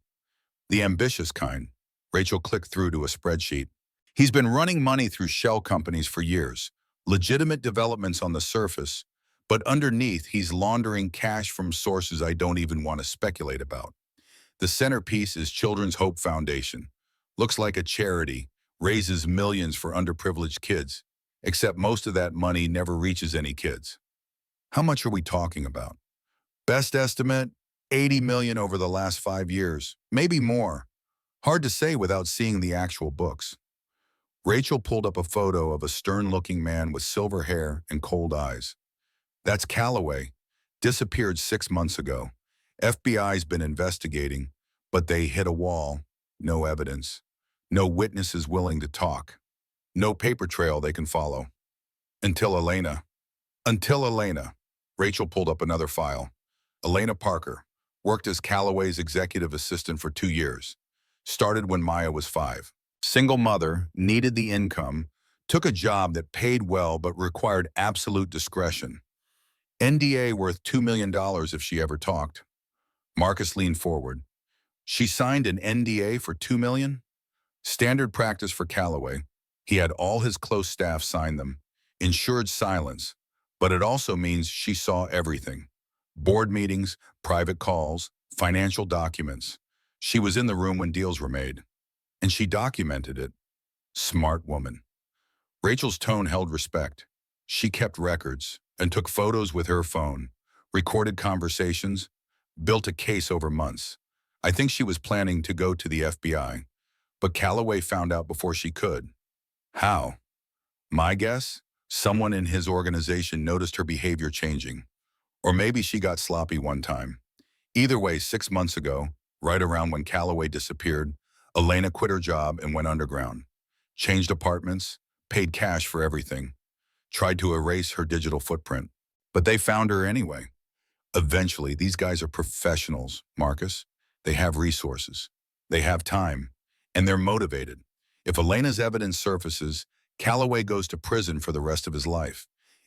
The ambitious kind. Rachel clicked through to a spreadsheet. He's been running money through shell companies for years, legitimate developments on the surface, but underneath he's laundering cash from sources I don't even want to speculate about. The centerpiece is Children's Hope Foundation. Looks like a charity, raises millions for underprivileged kids, except most of that money never reaches any kids. How much are we talking about? Best estimate, 80 million over the last 5 years, maybe more. Hard to say without seeing the actual books. Rachel pulled up a photo of a stern-looking man with silver hair and cold eyes. That's Callaway. Disappeared 6 months ago. FBI's been investigating, but they hit a wall. No evidence. No witnesses willing to talk. No paper trail they can follow. Until Elena. Rachel pulled up another file. Elena Parker worked as Callaway's executive assistant for 2 years. Started when Maya was 5. Single mother, needed the income, took a job that paid well but required absolute discretion. NDA worth $2 million if she ever talked. Marcus leaned forward. She signed an NDA for $2 million? Standard practice for Callaway. He had all his close staff sign them. Ensured silence. But it also means she saw everything. Board meetings, private calls, financial documents. She was in the room when deals were made. And she documented it. Smart woman. Rachel's tone held respect. She kept records and took photos with her phone, recorded conversations, built a case over months. I think she was planning to go to the FBI, but Callaway found out before she could. How? My guess? Someone in his organization noticed her behavior changing. Or maybe she got sloppy one time. Either way, 6 months ago, right around when Callaway disappeared, Elena quit her job and went underground. Changed apartments, paid cash for everything. Tried to erase her digital footprint. But they found her anyway. Eventually, these guys are professionals, Marcus. They have resources. They have time. And they're motivated. If Elena's evidence surfaces, Callaway goes to prison for the rest of his life.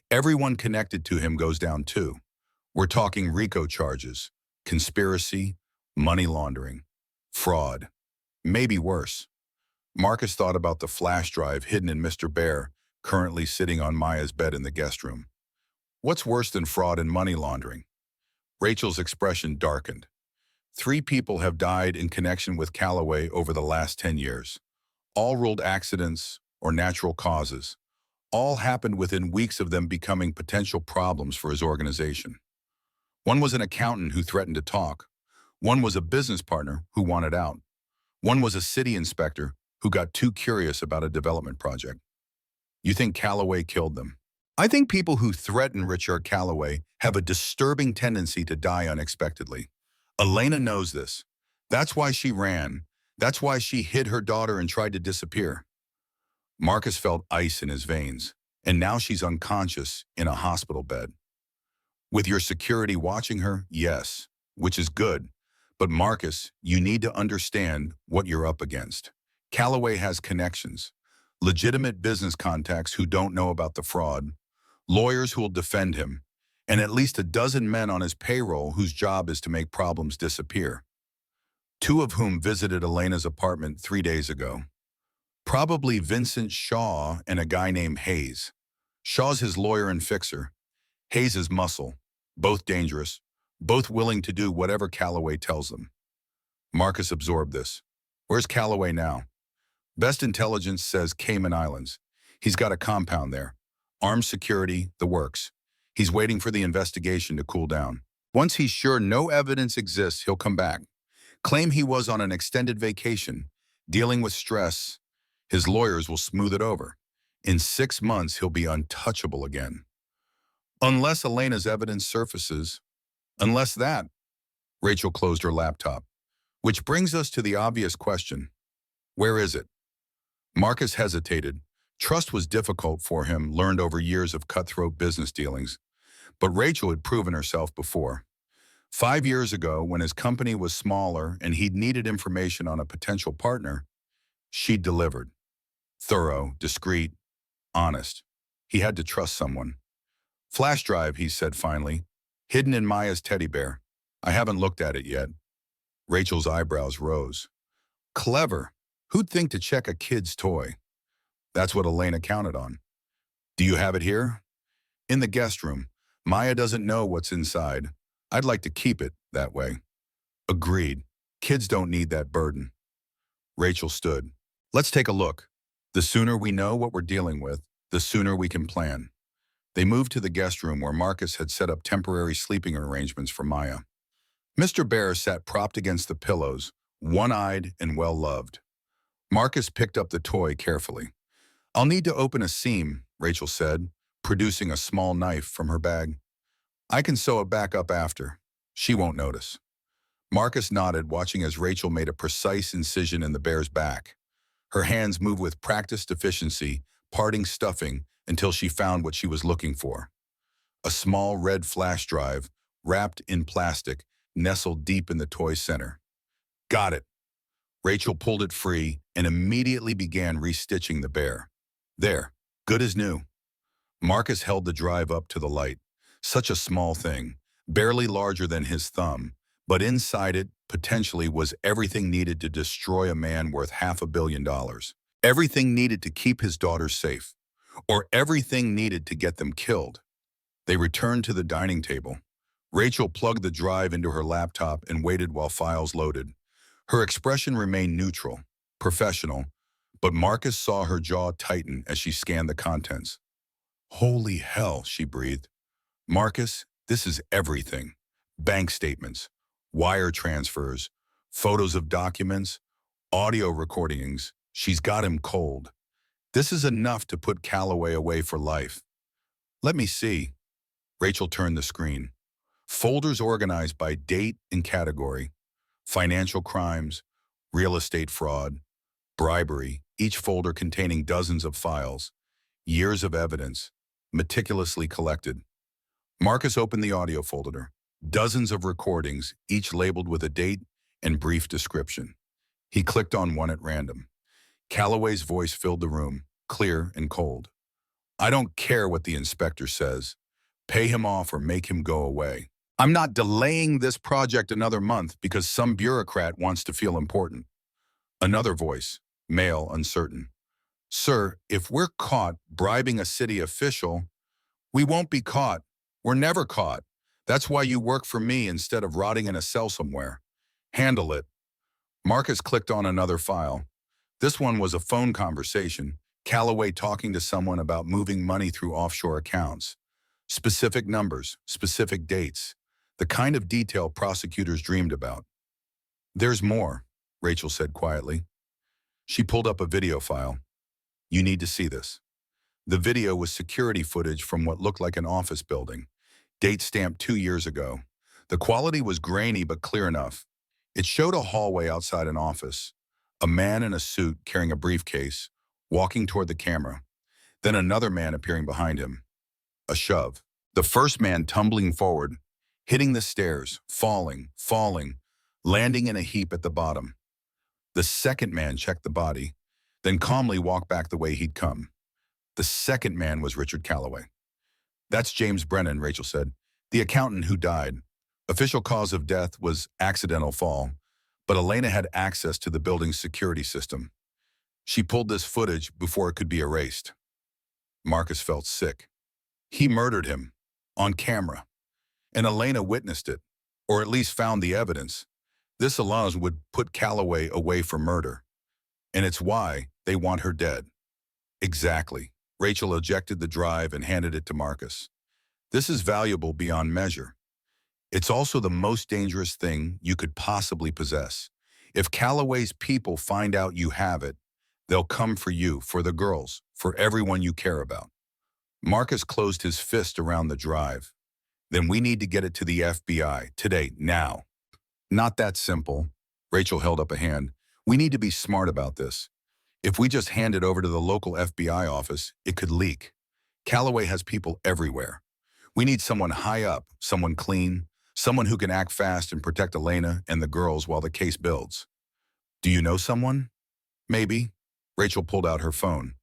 Everyone connected to him goes down too. We're talking RICO charges, conspiracy, money laundering, fraud, maybe worse. Marcus thought about the flash drive hidden in Mr. Bear, currently sitting on Maya's bed in the guest room. What's worse than fraud and money laundering? Rachel's expression darkened. 3 people have died in connection with Callaway over the last 10 years. All ruled accidents or natural causes. All happened within weeks of them becoming potential problems for his organization. One was an accountant who threatened to talk. One was a business partner who wanted out. One was a city inspector who got too curious about a development project. You think Callaway killed them? I think people who threaten Richard Callaway have a disturbing tendency to die unexpectedly. Elena knows this. That's why she ran. That's why she hid her daughter and tried to disappear. Marcus felt ice in his veins, and now she's unconscious in a hospital bed. With your security watching her, yes, which is good. But Marcus, you need to understand what you're up against. Callaway has connections, legitimate business contacts who don't know about the fraud, lawyers who will defend him, and at least a dozen men on his payroll whose job is to make problems disappear. two of whom visited Elena's apartment 3 days ago. Probably Vincent Shaw and a guy named Hayes. Shaw's his lawyer and fixer. Hayes is muscle. Both dangerous. Both willing to do whatever Calloway tells them. Marcus absorbed this. Where's Calloway now? Best intelligence says Cayman Islands. He's got a compound there. Armed security, the works. He's waiting for the investigation to cool down. Once he's sure no evidence exists, he'll come back. Claim he was on an extended vacation, dealing with stress. His lawyers will smooth it over. In 6 months, he'll be untouchable again. Unless Elena's evidence surfaces. Unless that. Rachel closed her laptop. Which brings us to the obvious question. Where is it? Marcus hesitated. Trust was difficult for him, learned over years of cutthroat business dealings. But Rachel had proven herself before. 5 years ago, when his company was smaller and he'd needed information on a potential partner, she'd delivered. Thorough, discreet, honest. He had to trust someone. Flash drive, he said finally, hidden in Maya's teddy bear. I haven't looked at it yet. Rachel's eyebrows rose. Clever. Who'd think to check a kid's toy? That's what Elena counted on. Do you have it here? In the guest room. Maya doesn't know what's inside. I'd like to keep it that way. Agreed. Kids don't need that burden. Rachel stood. Let's take a look. The sooner we know what we're dealing with, the sooner we can plan. They moved to the guest room where Marcus had set up temporary sleeping arrangements for Maya. Mr. Bear sat propped against the pillows, one-eyed and well-loved. Marcus picked up the toy carefully. I'll need to open a seam, Rachel said, producing a small knife from her bag. I can sew it back up after. She won't notice. Marcus nodded, watching as Rachel made a precise incision in the bear's back. Her hands moved with practiced efficiency, parting stuffing until she found what she was looking for. A small red flash drive, wrapped in plastic, nestled deep in the toy's center. Got it. Rachel pulled it free and immediately began restitching the bear. There, good as new. Marcus held the drive up to the light. Such a small thing, barely larger than his thumb, but inside it, potentially, was everything needed to destroy a man worth $500 million. Everything needed to keep his daughters safe, or everything needed to get them killed. They returned to the dining table. Rachel plugged the drive into her laptop and waited while files loaded. Her expression remained neutral, professional, but Marcus saw her jaw tighten as she scanned the contents. Holy hell, she breathed. Marcus, this is everything. Bank statements, wire transfers, photos of documents, audio recordings. She's got him cold. This is enough to put Calloway away for life. Let me see. Rachel turned the screen. Folders organized by date and category. Financial crimes, real estate fraud, bribery, each folder containing dozens of files, years of evidence, meticulously collected. Marcus opened the audio folder. Dozens of recordings, each labeled with a date and brief description. He clicked on one at random. Calloway's voice filled the room, clear and cold. I don't care what the inspector says. Pay him off or make him go away. I'm not delaying this project another month because some bureaucrat wants to feel important. Another voice, male, uncertain. Sir, if we're caught bribing a city official, we won't be caught. We're never caught. That's why you work for me instead of rotting in a cell somewhere. Handle it. Marcus clicked on another file. This one was a phone conversation, Calloway talking to someone about moving money through offshore accounts. Specific numbers, specific dates, the kind of detail prosecutors dreamed about. There's more, Rachel said quietly. She pulled up a video file. You need to see this. The video was security footage from what looked like an office building. Date stamped 2 years ago. The quality was grainy but clear enough. It showed a hallway outside an office. A man in a suit carrying a briefcase, walking toward the camera. Then another man appearing behind him. A shove. The first man tumbling forward, hitting the stairs, falling, landing in a heap at the bottom. The second man checked the body, then calmly walked back the way he'd come. The second man was Richard Calloway. That's James Brennan, Rachel said, the accountant who died. Official cause of death was accidental fall, but Elena had access to the building's security system. She pulled this footage before it could be erased. Marcus felt sick. He murdered him, on camera, and Elena witnessed it, or at least found the evidence. This alone would put Calloway away for murder, and it's why they want her dead. Exactly. Rachel ejected the drive and handed it to Marcus. This is valuable beyond measure. It's also the most dangerous thing you could possibly possess. If Calloway's people find out you have it, they'll come for you, for the girls, for everyone you care about. Marcus closed his fist around the drive. Then we need to get it to the FBI, today, now. Not that simple. Rachel held up a hand. We need to be smart about this. If we just hand it over to the local FBI office, it could leak. Calloway has people everywhere. We need someone high up, someone clean, someone who can act fast and protect Elena and the girls while the case builds. Do you know someone? Maybe. Rachel pulled out her phone.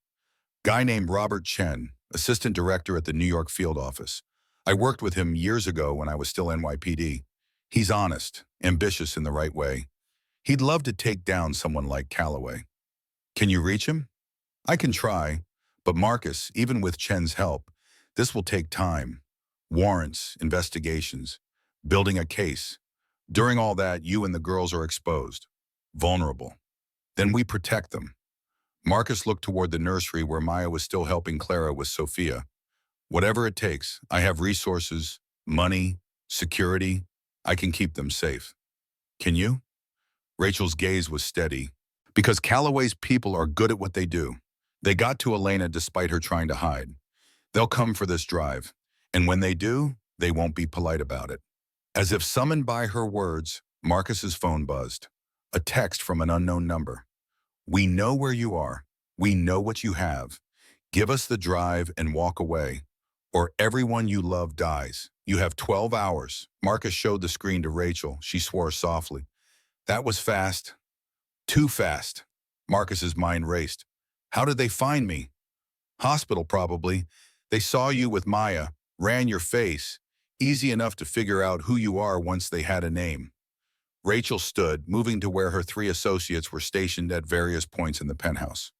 Guy named Robert Chen, assistant director at the New York field office. I worked with him years ago when I was still NYPD. He's honest, ambitious in the right way. He'd love to take down someone like Calloway. Can you reach him? I can try, but Marcus, even with Chen's help, this will take time. Warrants, investigations, building a case. During all that, you and the girls are exposed, vulnerable. Then we protect them. Marcus looked toward the nursery where Maya was still helping Clara with Sophia. Whatever it takes, I have resources, money, security. I can keep them safe. Can you? Rachel's gaze was steady. Because Calloway's people are good at what they do. They got to Elena despite her trying to hide. They'll come for this drive. And when they do, they won't be polite about it. As if summoned by her words, Marcus's phone buzzed. A text from an unknown number. We know where you are. We know what you have. Give us the drive and walk away, or everyone you love dies. You have 12 hours. Marcus showed the screen to Rachel. She swore softly. That was fast. Too fast. Marcus's mind raced. How did they find me? Hospital, probably. They saw you with Maya, ran your face. Easy enough to figure out who you are once they had a name. Rachel stood, moving to where her 3 associates were stationed at various points in the penthouse.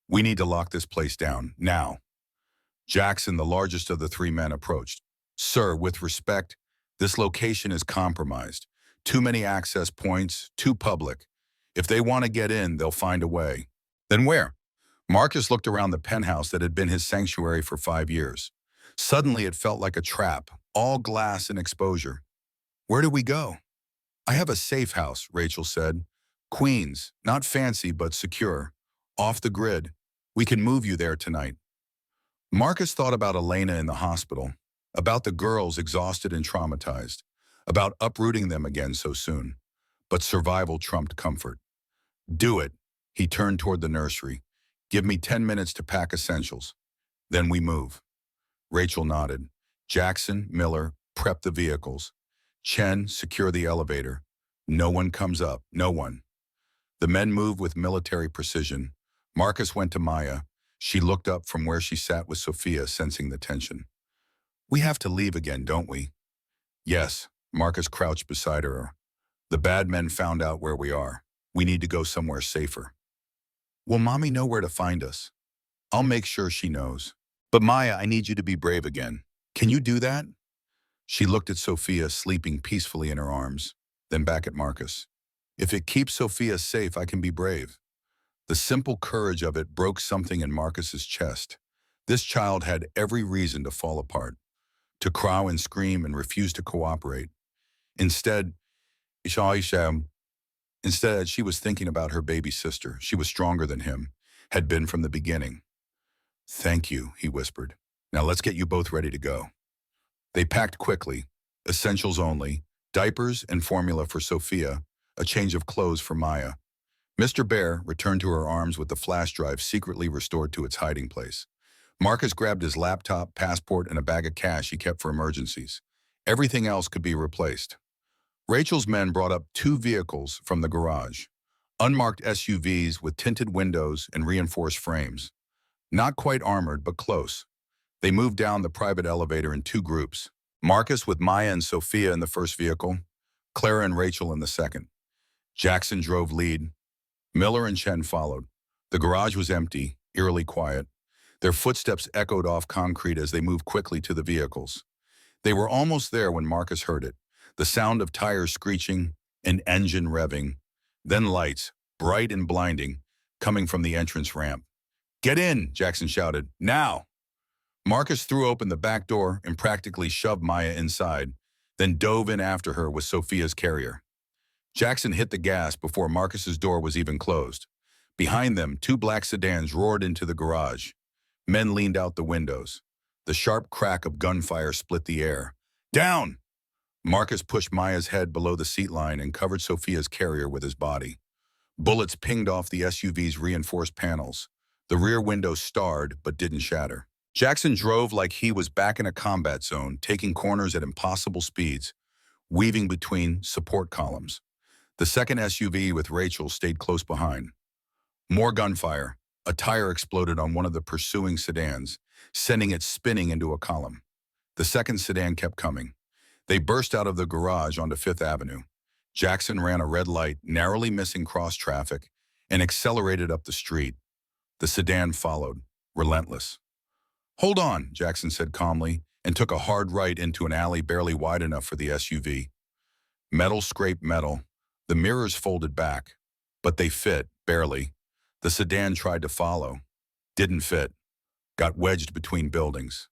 We need to lock this place down, now. Jackson, the largest of the 3 men, approached. Sir, with respect, this location is compromised. Too many access points, too public. If they want to get in, they'll find a way. Then where? Marcus looked around the penthouse that had been his sanctuary for 5 years. Suddenly, it felt like a trap, all glass and exposure. Where do we go? I have a safe house, Rachel said. Queens, not fancy but secure. Off the grid. We can move you there tonight. Marcus thought about Elena in the hospital, about the girls exhausted and traumatized, about uprooting them again so soon. But survival trumped comfort. Do it. He turned toward the nursery. Give me 10 minutes to pack essentials. Then we move. Rachel nodded. Jackson, Miller, prep the vehicles. Chen, secure the elevator. No one comes up, no one. The men moved with military precision. Marcus went to Maya. She looked up from where she sat with Sophia, sensing the tension. We have to leave again, don't we? Yes, Marcus crouched beside her. The bad men found out where we are. We need to go somewhere safer. Will Mommy know where to find us? I'll make sure she knows. But Maya, I need you to be brave again. Can you do that? She looked at Sophia, sleeping peacefully in her arms, then back at Marcus. If it keeps Sophia safe, I can be brave. The simple courage of it broke something in Marcus's chest. This child had every reason to fall apart, to cry and scream and refuse to cooperate. Instead, she was thinking about her baby sister. She was stronger than him, had been from the beginning. Thank you, he whispered. Now let's get you both ready to go. They packed quickly, essentials only, diapers and formula for Sophia, a change of clothes for Maya. Mr. Bear returned to her arms with the flash drive secretly restored to its hiding place. Marcus grabbed his laptop, passport, and a bag of cash he kept for emergencies. Everything else could be replaced. Rachel's men brought up 2 vehicles from the garage, unmarked SUVs with tinted windows and reinforced frames. Not quite armored, but close. They moved down the private elevator in 2 groups. Marcus with Maya and Sophia in the first vehicle, Clara and Rachel in the second. Jackson drove lead. Miller and Chen followed. The garage was empty, eerily quiet. Their footsteps echoed off concrete as they moved quickly to the vehicles. They were almost there when Marcus heard it. The sound of tires screeching, an engine revving. Then lights, bright and blinding, coming from the entrance ramp. "Get in," Jackson shouted. "Now!" Marcus threw open the back door and practically shoved Maya inside, then dove in after her with Sophia's carrier. Jackson hit the gas before Marcus's door was even closed. Behind them, two black sedans roared into the garage. Men leaned out the windows. The sharp crack of gunfire split the air. "Down!" Marcus pushed Maya's head below the seat line and covered Sophia's carrier with his body. Bullets pinged off the SUV's reinforced panels. The rear window starred but didn't shatter. Jackson drove like he was back in a combat zone, taking corners at impossible speeds, weaving between support columns. The second SUV with Rachel stayed close behind. More gunfire. A tire exploded on one of the pursuing sedans, sending it spinning into a column. The second sedan kept coming. They burst out of the garage onto Fifth Avenue. Jackson ran a red light, narrowly missing cross traffic, and accelerated up the street. The sedan followed, relentless. "Hold on," Jackson said calmly, and took a hard right into an alley barely wide enough for the SUV. Metal scraped metal. The mirrors folded back, but they fit, barely. The sedan tried to follow. Didn't fit. Got wedged between buildings.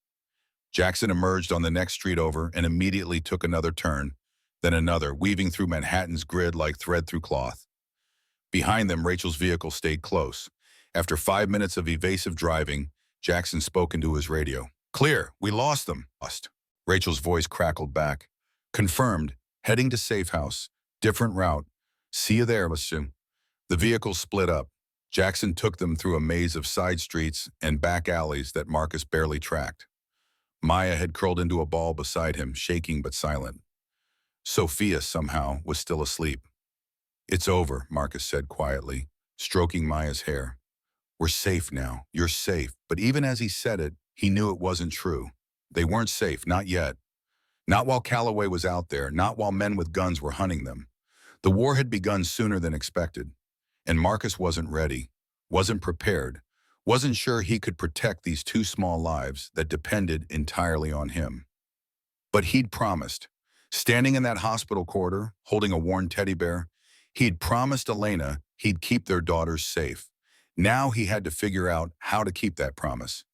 Jackson emerged on the next street over and immediately took another turn, then another, weaving through Manhattan's grid like thread through cloth. Behind them, Rachel's vehicle stayed close. After 5 minutes of evasive driving, Jackson spoke into his radio. "Clear, we lost them." "Lost." Rachel's voice crackled back. "Confirmed, heading to safe house. Different route. See you there, Monsieur." The vehicle split up. Jackson took them through a maze of side streets and back alleys that Marcus barely tracked. Maya had curled into a ball beside him, shaking but silent. Sophia, somehow, was still asleep. "It's over," Marcus said quietly, stroking Maya's hair. "We're safe now. You're safe." But even as he said it, he knew it wasn't true. They weren't safe, not yet. Not while Calloway was out there, not while men with guns were hunting them. The war had begun sooner than expected, and Marcus wasn't ready, wasn't prepared, wasn't sure he could protect these two small lives that depended entirely on him. But he'd promised. Standing in that hospital corridor, holding a worn teddy bear, he'd promised Elena he'd keep their daughters safe. Now he had to figure out how to keep that promise,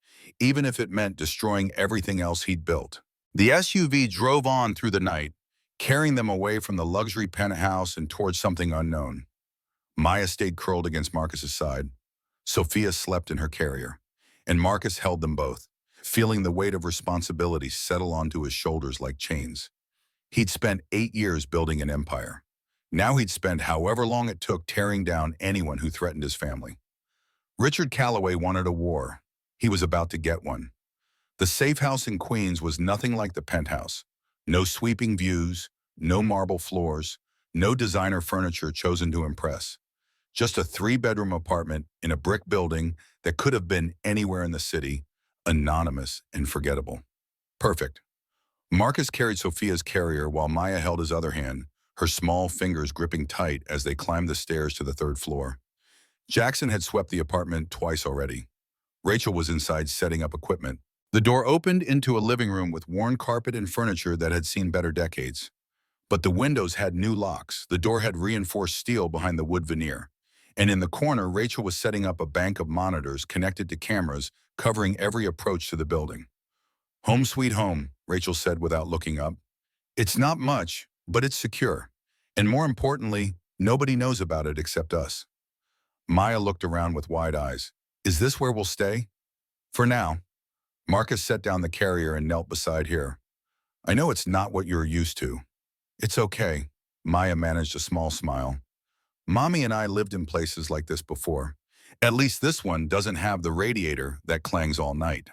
even if it meant destroying everything else he'd built. The SUV drove on through the night, carrying them away from the luxury penthouse and towards something unknown. Maya stayed curled against Marcus's side. Sophia slept in her carrier, and Marcus held them both, feeling the weight of responsibility settle onto his shoulders like chains. He'd spent 8 years building an empire. Now he'd spend however long it took tearing down anyone who threatened his family. Richard Calloway wanted a war. He was about to get one. The safe house in Queens was nothing like the penthouse. No sweeping views, no marble floors, no designer furniture chosen to impress. Just a 3-bedroom apartment in a brick building that could have been anywhere in the city, anonymous and forgettable. Perfect. Marcus carried Sophia's carrier while Maya held his other hand, her small fingers gripping tight as they climbed the stairs to the 3rd floor. Jackson had swept the apartment twice already. Rachel was inside setting up equipment. The door opened into a living room with worn carpet and furniture that had seen better decades. But the windows had new locks. The door had reinforced steel behind the wood veneer. And in the corner, Rachel was setting up a bank of monitors connected to cameras covering every approach to the building. "Home sweet home," Rachel said without looking up. "It's not much, but it's secure. And more importantly, nobody knows about it except us." Maya looked around with wide eyes. "Is this where we'll stay?" "For now." Marcus set down the carrier and knelt beside her. "I know it's not what you're used to." "It's okay." Maya managed a small smile. "Mommy and I lived in places like this before. At least this one doesn't have the radiator that clangs all night."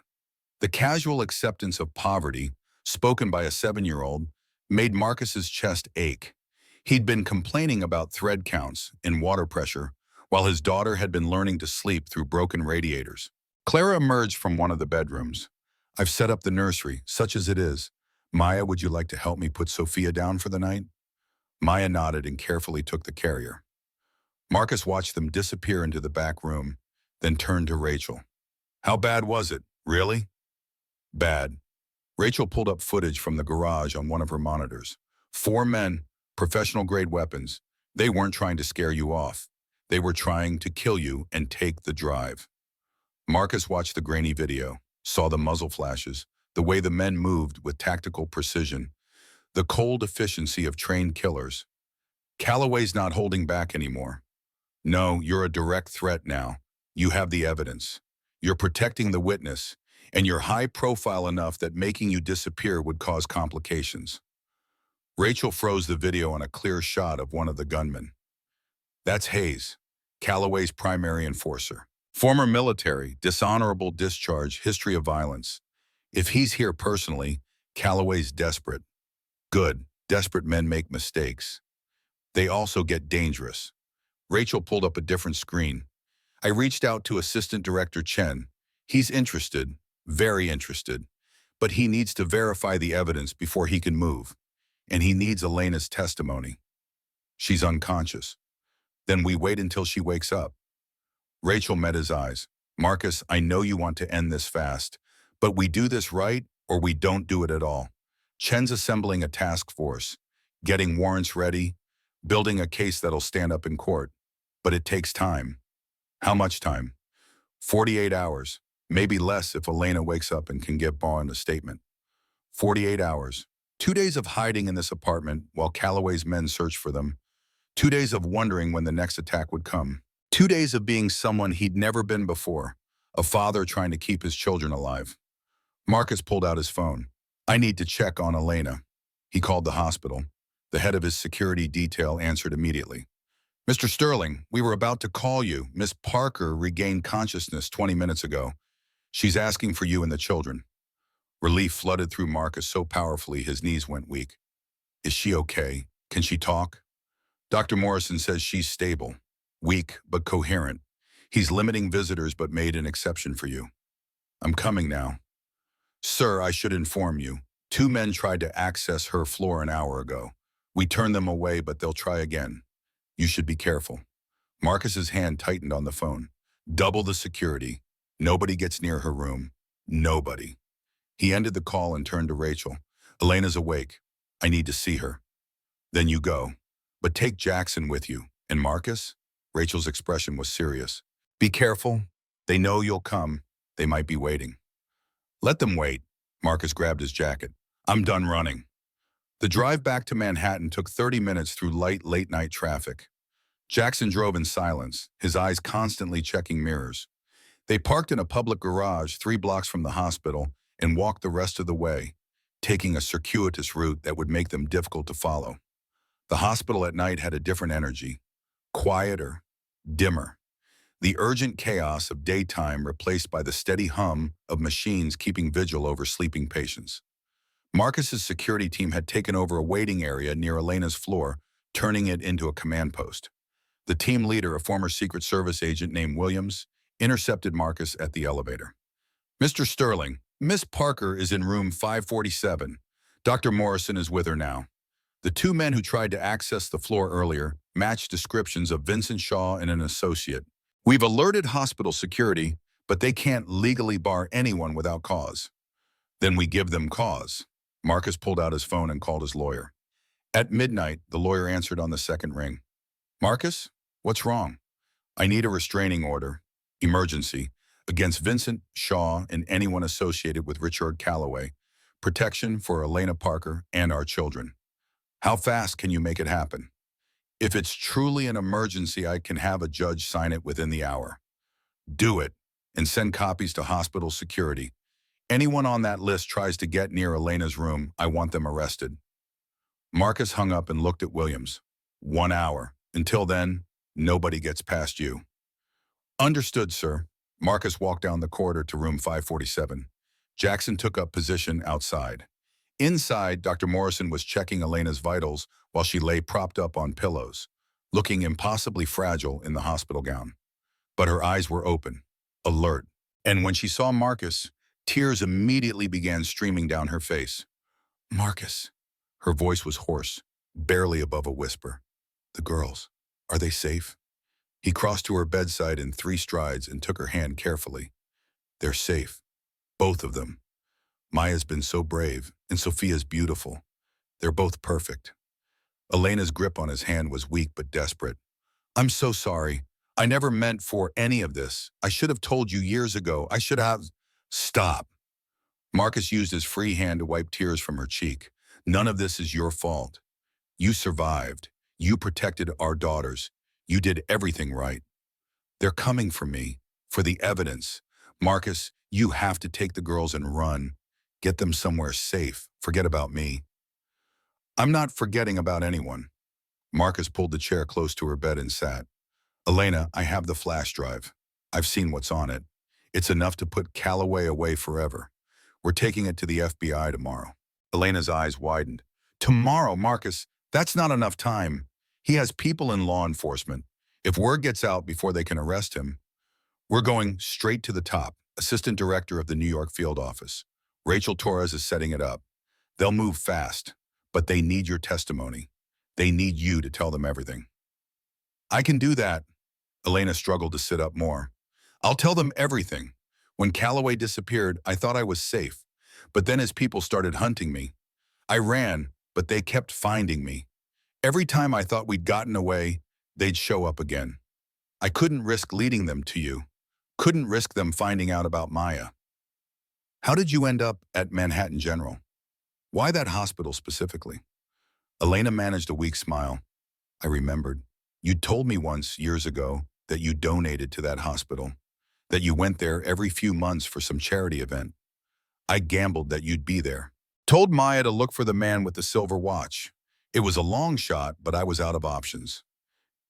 The casual acceptance of poverty, spoken by a 7-year-old, made Marcus's chest ache. He'd been complaining about thread counts and water pressure, while his daughter had been learning to sleep through broken radiators. Clara emerged from one of the bedrooms. "I've set up the nursery, such as it is. Maya, would you like to help me put Sophia down for the night?" Maya nodded and carefully took the carrier. Marcus watched them disappear into the back room, then turned to Rachel. How bad was it? Really? Bad. Rachel pulled up footage from the garage on one of her monitors. 4 men, professional-grade weapons. They weren't trying to scare you off. They were trying to kill you and take the drive. Marcus watched the grainy video, saw the muzzle flashes, the way the men moved with tactical precision, the cold efficiency of trained killers. Calloway's not holding back anymore. No, you're a direct threat now. You have the evidence. You're protecting the witness, and you're high profile enough that making you disappear would cause complications. Rachel froze the video on a clear shot of one of the gunmen. That's Hayes, Calloway's primary enforcer. Former military, dishonorable discharge, history of violence. If he's here personally, Calloway's desperate. Good, desperate men make mistakes. They also get dangerous. Rachel pulled up a different screen. I reached out to Assistant Director Chen. He's interested, very interested, but he needs to verify the evidence before he can move, and he needs Elena's testimony. She's unconscious. Then we wait until she wakes up. Rachel met his eyes. Marcus, I know you want to end this fast, but we do this right or we don't do it at all. Chen's assembling a task force, getting warrants ready, building a case that'll stand up in court. But it takes time. How much time? 48 hours, maybe less if Elena wakes up and can give Bond a statement. 48 hours. 2 days of hiding in this apartment while Calloway's men search for them. 2 days of wondering when the next attack would come. 2 days of being someone he'd never been before, a father trying to keep his children alive. Marcus pulled out his phone. I need to check on Elena. He called the hospital. The head of his security detail answered immediately. Mr. Sterling, we were about to call you. Miss Parker regained consciousness 20 minutes ago. She's asking for you and the children. Relief flooded through Marcus so powerfully his knees went weak. Is she okay? Can she talk? Dr. Morrison says she's stable, weak but coherent. He's limiting visitors but made an exception for you. I'm coming now. Sir, I should inform you. 2 men tried to access her floor an hour ago. We turned them away, but they'll try again. You should be careful. Marcus's hand tightened on the phone. Double the security. Nobody gets near her room. Nobody. He ended the call and turned to Rachel. Elena's awake. I need to see her. Then you go. But take Jackson with you. And Marcus? Rachel's expression was serious. Be careful. They know you'll come. They might be waiting. Let them wait. Marcus grabbed his jacket. I'm done running. The drive back to Manhattan took 30 minutes through light, late-night traffic. Jackson drove in silence, his eyes constantly checking mirrors. They parked in a public garage 3 blocks from the hospital and walked the rest of the way, taking a circuitous route that would make them difficult to follow. The hospital at night had a different energy, quieter, dimmer. The urgent chaos of daytime replaced by the steady hum of machines keeping vigil over sleeping patients. Marcus's security team had taken over a waiting area near Elena's floor, turning it into a command post. The team leader, a former Secret Service agent named Williams, intercepted Marcus at the elevator. Mr. Sterling, Miss Parker is in room 547. Dr. Morrison is with her now. The 2 men who tried to access the floor earlier matched descriptions of Vincent Shaw and an associate. We've alerted hospital security, but they can't legally bar anyone without cause. Then we give them cause. Marcus pulled out his phone and called his lawyer. At midnight, the lawyer answered on the second ring. Marcus, what's wrong? I need a restraining order, emergency, against Vincent Shaw and anyone associated with Richard Calloway, protection for Elena Parker and our children. How fast can you make it happen? If it's truly an emergency, I can have a judge sign it within the hour. Do it, and send copies to hospital security. Anyone on that list tries to get near Elena's room, I want them arrested. Marcus hung up and looked at Williams. 1 hour. Until then, nobody gets past you. Understood, sir. Marcus walked down the corridor to room 547. Jackson took up position outside. Inside, Dr. Morrison was checking Elena's vitals while she lay propped up on pillows, looking impossibly fragile in the hospital gown. But her eyes were open, alert, and when she saw Marcus, tears immediately began streaming down her face. Marcus. Her voice was hoarse, barely above a whisper. The girls, are they safe? He crossed to her bedside in 3 strides and took her hand carefully. They're safe. Both of them. Maya's been so brave, and Sophia's beautiful. They're both perfect. Elena's grip on his hand was weak but desperate. I'm so sorry. I never meant for any of this. I should have told you years ago. I should have... Stop. Marcus used his free hand to wipe tears from her cheek. None of this is your fault. You survived. You protected our daughters. You did everything right. They're coming for me, for the evidence. Marcus, you have to take the girls and run. Get them somewhere safe. Forget about me. I'm not forgetting about anyone. Marcus pulled the chair close to her bed and sat. Elena, I have the flash drive. I've seen what's on it. It's enough to put Calloway away forever. We're taking it to the FBI tomorrow. Elena's eyes widened. Tomorrow, Marcus? That's not enough time. He has people in law enforcement. If word gets out before they can arrest him, we're going straight to the top, assistant director of the New York field office. Rachel Torres is setting it up. They'll move fast, but they need your testimony. They need you to tell them everything. I can do that. Elena struggled to sit up more. I'll tell them everything. When Calloway disappeared, I thought I was safe. But then his people started hunting me. I ran, but they kept finding me. Every time I thought we'd gotten away, they'd show up again. I couldn't risk leading them to you. Couldn't risk them finding out about Maya. How did you end up at Manhattan General? Why that hospital specifically? Elena managed a weak smile. I remembered. You'd told me once, years ago, that you donated to that hospital, that you went there every few months for some charity event. I gambled that you'd be there. Told Maya to look for the man with the silver watch. It was a long shot, but I was out of options.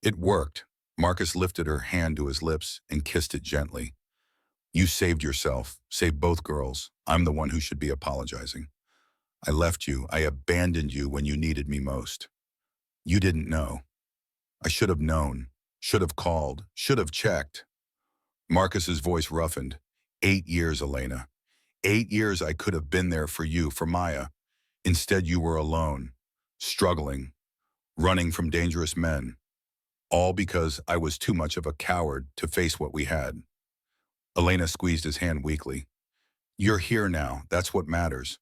It worked. Marcus lifted her hand to his lips and kissed it gently. You saved yourself, saved both girls. I'm the one who should be apologizing. I left you. I abandoned you when you needed me most. You didn't know. I should have known, should have called, should have checked. Marcus's voice roughened. 8 years, Elena. 8 years I could have been there for you, for Maya. Instead, you were alone, struggling, running from dangerous men. All because I was too much of a coward to face what we had. Elena squeezed his hand weakly. You're here now. That's what matters.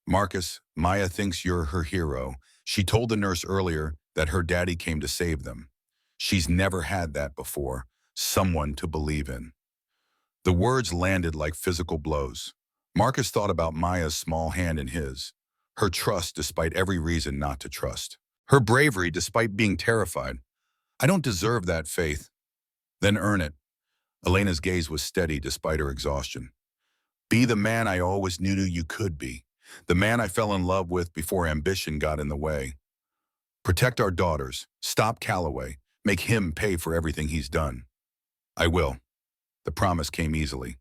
Marcus, Maya thinks you're her hero. She told the nurse earlier that her daddy came to save them. She's never had that before. Someone to believe in. The words landed like physical blows. Marcus thought about Maya's small hand in his. Her trust despite every reason not to trust. Her bravery despite being terrified. I don't deserve that faith. Then earn it. Elena's gaze was steady despite her exhaustion. Be the man I always knew you could be. The man I fell in love with before ambition got in the way. Protect our daughters. Stop Calloway. Make him pay for everything he's done. I will. The promise came easily.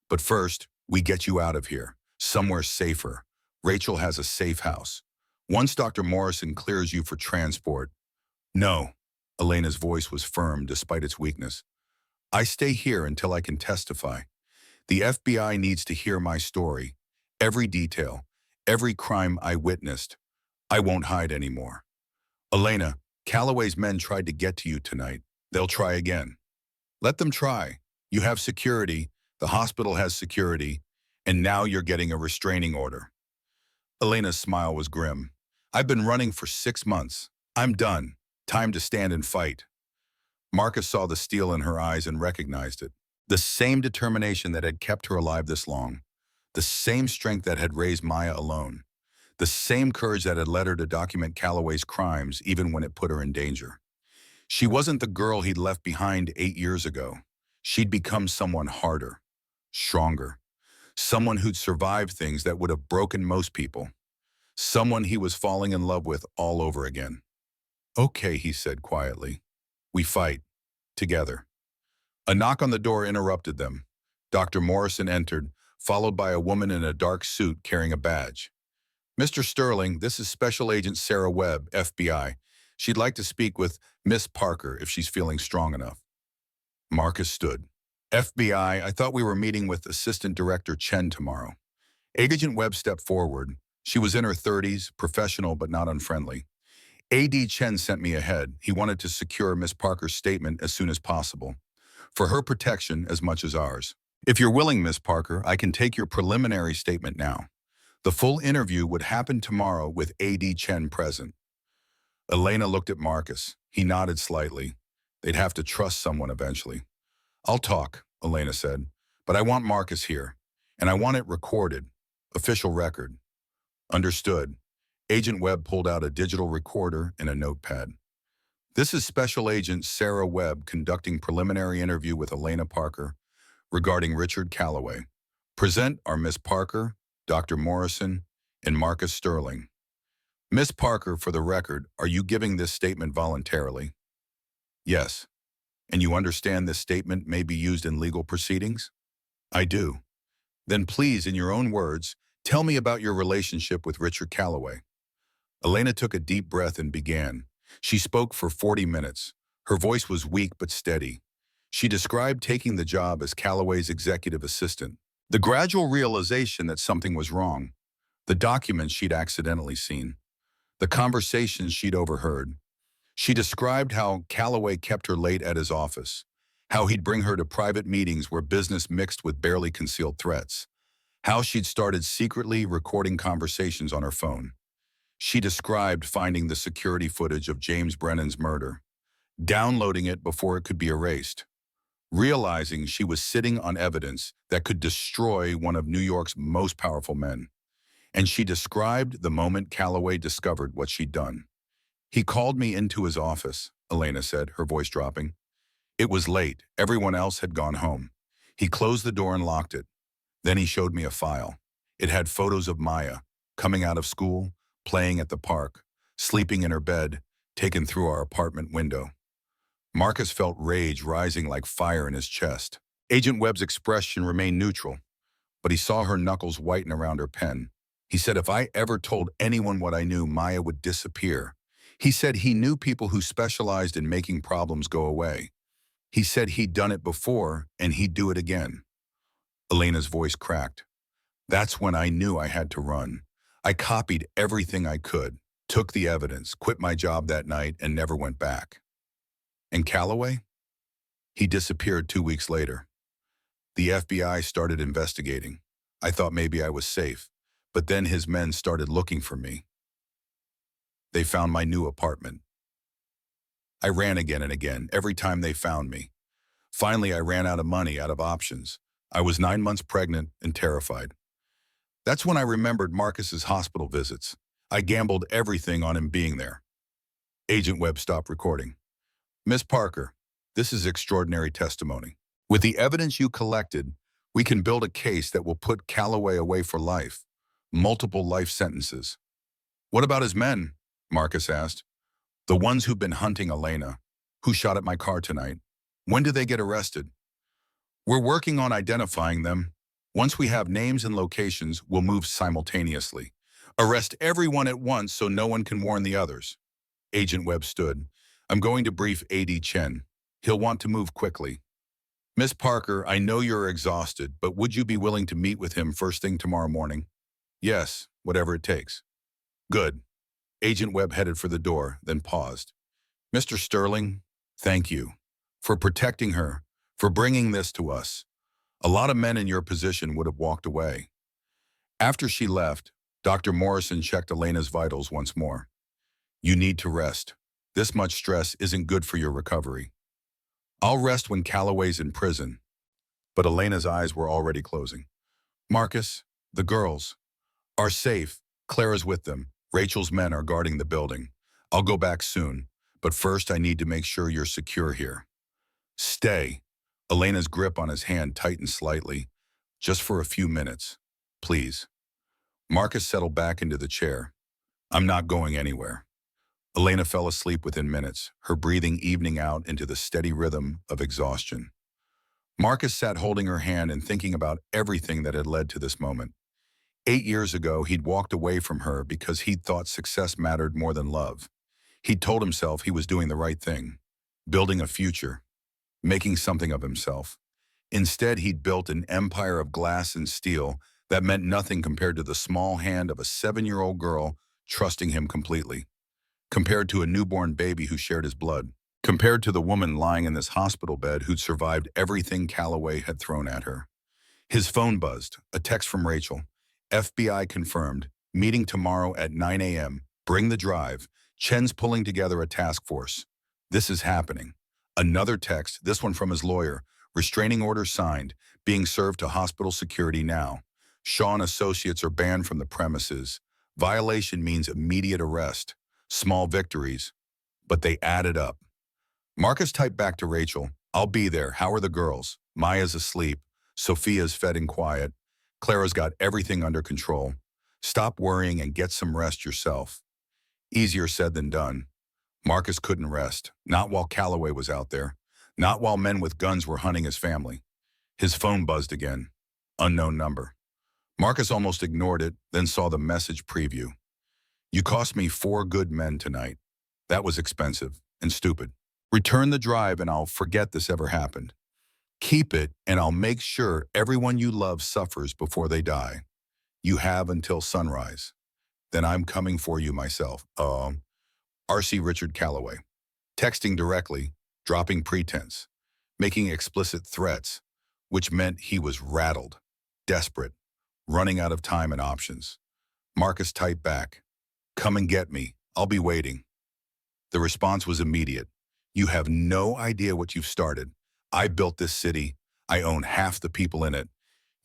But first, we get you out of here. Somewhere safer. Rachel has a safe house. Once Dr. Morrison clears you for transport. No. Elena's voice was firm despite its weakness. I stay here until I can testify. The FBI needs to hear my story. Every detail. Every crime I witnessed. I won't hide anymore. Elena, Calloway's men tried to get to you tonight. They'll try again. Let them try. You have security. The hospital has security. And now you're getting a restraining order. Elena's smile was grim. I've been running for 6 months. I'm done. Time to stand and fight. Marcus saw the steel in her eyes and recognized it. The same determination that had kept her alive this long. The same strength that had raised Maya alone. The same courage that had led her to document Calloway's crimes even when it put her in danger. She wasn't the girl he'd left behind 8 years ago. She'd become someone harder, stronger. Someone who'd survived things that would have broken most people. Someone he was falling in love with all over again. Okay, he said quietly. We fight. Together. A knock on the door interrupted them. Dr. Morrison entered, followed by a woman in a dark suit carrying a badge. Mr. Sterling, this is Special Agent Sarah Webb, FBI. She'd like to speak with Miss Parker if she's feeling strong enough. Marcus stood. FBI, I thought we were meeting with Assistant Director Chen tomorrow. Agent Webb stepped forward. She was in her 30s, professional but not unfriendly. A.D. Chen sent me ahead. He wanted to secure Miss Parker's statement as soon as possible, for her protection as much as ours. If you're willing, Miss Parker, I can take your preliminary statement now. The full interview would happen tomorrow with A.D. Chen present. Elena looked at Marcus. He nodded slightly. They'd have to trust someone eventually. I'll talk, Elena said, but I want Marcus here, and I want it recorded, official record. Understood. Agent Webb pulled out a digital recorder and a notepad. This is Special Agent Sarah Webb conducting preliminary interview with Elena Parker regarding Richard Calloway. Present are Miss Parker, Dr. Morrison, and Marcus Sterling. Miss Parker, for the record, are you giving this statement voluntarily? Yes. And you understand this statement may be used in legal proceedings? I do. Then please, in your own words, tell me about your relationship with Richard Calloway. Elena took a deep breath and began. She spoke for 40 minutes. Her voice was weak but steady. She described taking the job as Calloway's executive assistant, the gradual realization that something was wrong, the documents she'd accidentally seen, the conversations she'd overheard. She described how Calloway kept her late at his office, how he'd bring her to private meetings where business mixed with barely concealed threats, how she'd started secretly recording conversations on her phone. She described finding the security footage of James Brennan's murder, downloading it before it could be erased, realizing she was sitting on evidence that could destroy one of New York's most powerful men. And she described the moment Calloway discovered what she'd done. He called me into his office, Elena said, her voice dropping. It was late. Everyone else had gone home. He closed the door and locked it. Then he showed me a file. It had photos of Maya, coming out of school, playing at the park, sleeping in her bed, taken through our apartment window. Marcus felt rage rising like fire in his chest. Agent Webb's expression remained neutral, but he saw her knuckles whiten around her pen. He said if I ever told anyone what I knew, Maya would disappear. He said he knew people who specialized in making problems go away. He said he'd done it before, and he'd do it again. Elena's voice cracked. That's when I knew I had to run. I copied everything I could, took the evidence, quit my job that night, and never went back. And Calloway? He disappeared 2 weeks later. The FBI started investigating. I thought maybe I was safe, but then his men started looking for me. They found my new apartment. I ran again and again, every time they found me. Finally, I ran out of money, out of options. I was 9 months pregnant and terrified. That's when I remembered Marcus's hospital visits. I gambled everything on him being there. Agent Webb stopped recording. Miss Parker, this is extraordinary testimony. With the evidence you collected, we can build a case that will put Calloway away for life. Multiple life sentences. What about his men? Marcus asked. The ones who've been hunting Elena, who shot at my car tonight. When do they get arrested? We're working on identifying them. Once we have names and locations, we'll move simultaneously. Arrest everyone at once so no one can warn the others. Agent Webb stood. I'm going to brief A.D. Chen. He'll want to move quickly. Miss Parker, I know you're exhausted, but would you be willing to meet with him first thing tomorrow morning? Yes, whatever it takes. Good. Agent Webb headed for the door, then paused. Mr. Sterling, thank you for protecting her, for bringing this to us. A lot of men in your position would have walked away. After she left, Dr. Morrison checked Elena's vitals once more. You need to rest. This much stress isn't good for your recovery. I'll rest when Calloway's in prison. But Elena's eyes were already closing. Marcus, the girls are safe. Clara's with them. Rachel's men are guarding the building. I'll go back soon, but first I need to make sure you're secure here. Stay. Elena's grip on his hand tightened slightly. Just for a few minutes, please. Marcus settled back into the chair. I'm not going anywhere. Elena fell asleep within minutes, her breathing evening out into the steady rhythm of exhaustion. Marcus sat holding her hand and thinking about everything that had led to this moment. 8 years ago, he'd walked away from her because he'd thought success mattered more than love. He'd told himself he was doing the right thing, building a future, making something of himself. Instead, he'd built an empire of glass and steel that meant nothing compared to the small hand of a 7-year-old girl trusting him completely. compared to a newborn baby who shared his blood, compared to the woman lying in this hospital bed who'd survived everything Calloway had thrown at her. His phone buzzed, a text from Rachel. FBI confirmed, meeting tomorrow at 9 a.m. Bring the drive. Chen's pulling together a task force. This is happening. Another text, this one from his lawyer. Restraining order signed, being served to hospital security now. Shaw and associates are banned from the premises. Violation means immediate arrest. Small victories, but they added up. Marcus typed back to Rachel, I'll be there. How are the girls? Maya's asleep. Sophia's fed and quiet. Clara's got everything under control. Stop worrying and get some rest yourself. Easier said than done. Marcus couldn't rest, not while Calloway was out there, not while men with guns were hunting his family. His phone buzzed again. Unknown number. Marcus almost ignored it, then saw the message preview. You cost me 4 good men tonight. That was expensive and stupid. Return the drive and I'll forget this ever happened. Keep it and I'll make sure everyone you love suffers before they die. You have until sunrise. Then I'm coming for you myself. R.C. Richard Calloway. Texting directly, dropping pretense, making explicit threats, which meant he was rattled, desperate, running out of time and options. Marcus typed back, come and get me. I'll be waiting. The response was immediate. You have no idea what you've started. I built this city. I own half the people in it.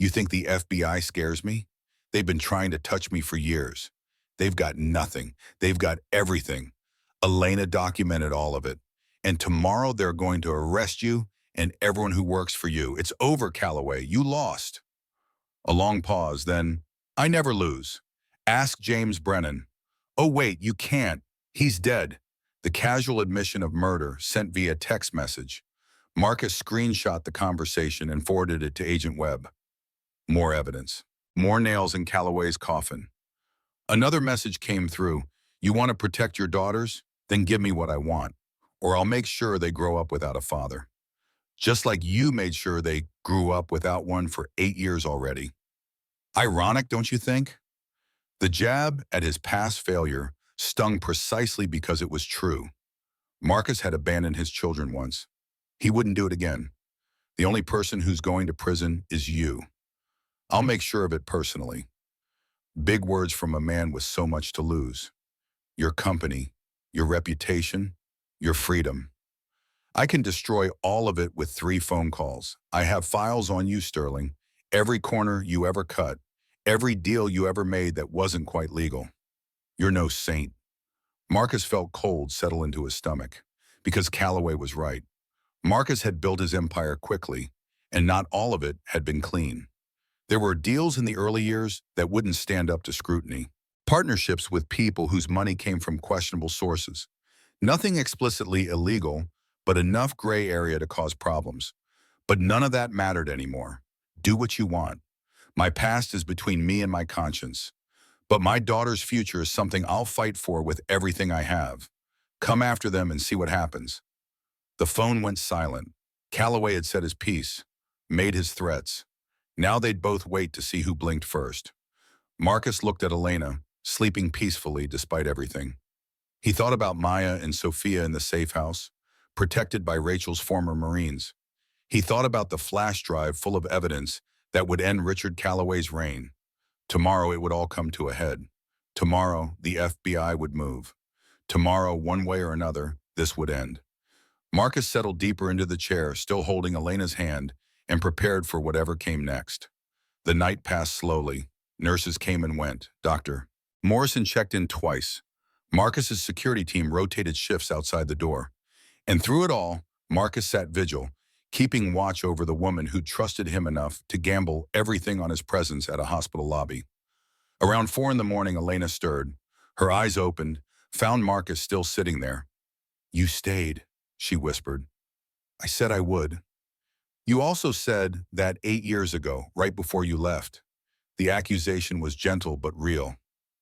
You think the FBI scares me? They've been trying to touch me for years. They've got nothing. They've got everything. Elena documented all of it. And tomorrow they're going to arrest you and everyone who works for you. It's over, Calloway. You lost. A long pause, then, I never lose. Ask James Brennan. Oh, wait, you can't. He's dead. The casual admission of murder sent via text message. Marcus screenshot the conversation and forwarded it to Agent Webb. More evidence. More nails in Calloway's coffin. Another message came through. You want to protect your daughters? Then give me what I want, or I'll make sure they grow up without a father. Just like you made sure they grew up without one for 8 years already. Ironic, don't you think? The jab at his past failure stung precisely because it was true. Marcus had abandoned his children once. He wouldn't do it again. The only person who's going to prison is you. I'll make sure of it personally. Big words from a man with so much to lose. Your company, your reputation, your freedom. I can destroy all of it with 3 phone calls. I have files on you, Sterling. Every corner you ever cut, every deal you ever made that wasn't quite legal. You're no saint. Marcus felt cold settle into his stomach, because Calloway was right. Marcus had built his empire quickly, and not all of it had been clean. There were deals in the early years that wouldn't stand up to scrutiny. Partnerships with people whose money came from questionable sources. Nothing explicitly illegal, but enough gray area to cause problems. But none of that mattered anymore. Do what you want. My past is between me and my conscience. But my daughter's future is something I'll fight for with everything I have. Come after them and see what happens. The phone went silent. Calloway had said his piece, made his threats. Now they'd both wait to see who blinked first. Marcus looked at Elena, sleeping peacefully despite everything. He thought about Maya and Sophia in the safe house, protected by Rachel's former Marines. He thought about the flash drive full of evidence that would end Richard Calloway's reign. Tomorrow it would all come to a head. Tomorrow the FBI would move. Tomorrow, one way or another, this would end. Marcus settled deeper into the chair, still holding Elena's hand, and prepared for whatever came next. The night passed slowly. Nurses came and went. Doctor. Morrison checked in twice. Marcus's security team rotated shifts outside the door. And through it all, Marcus sat vigil, keeping watch over the woman who trusted him enough to gamble everything on his presence at a hospital lobby. Around 4 in the morning, Elena stirred. Her eyes opened, found Marcus still sitting there. You stayed, she whispered. I said I would. You also said that 8 years ago, right before you left. The accusation was gentle but real.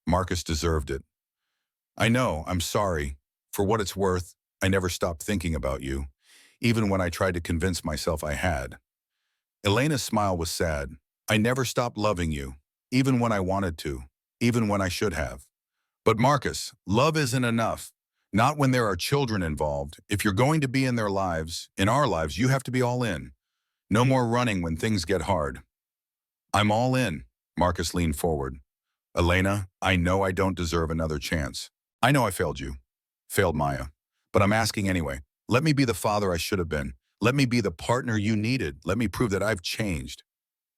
Marcus deserved it. I know, I'm sorry. For what it's worth, I never stopped thinking about you, even when I tried to convince myself I had. Elena's smile was sad. I never stopped loving you, even when I wanted to, even when I should have. But Marcus, love isn't enough. Not when there are children involved. If you're going to be in their lives, in our lives, you have to be all in. No more running when things get hard. I'm all in. Marcus leaned forward. Elena, I know I don't deserve another chance. I know I failed you. Failed Maya. But I'm asking anyway. Let me be the father I should have been. Let me be the partner you needed. Let me prove that I've changed.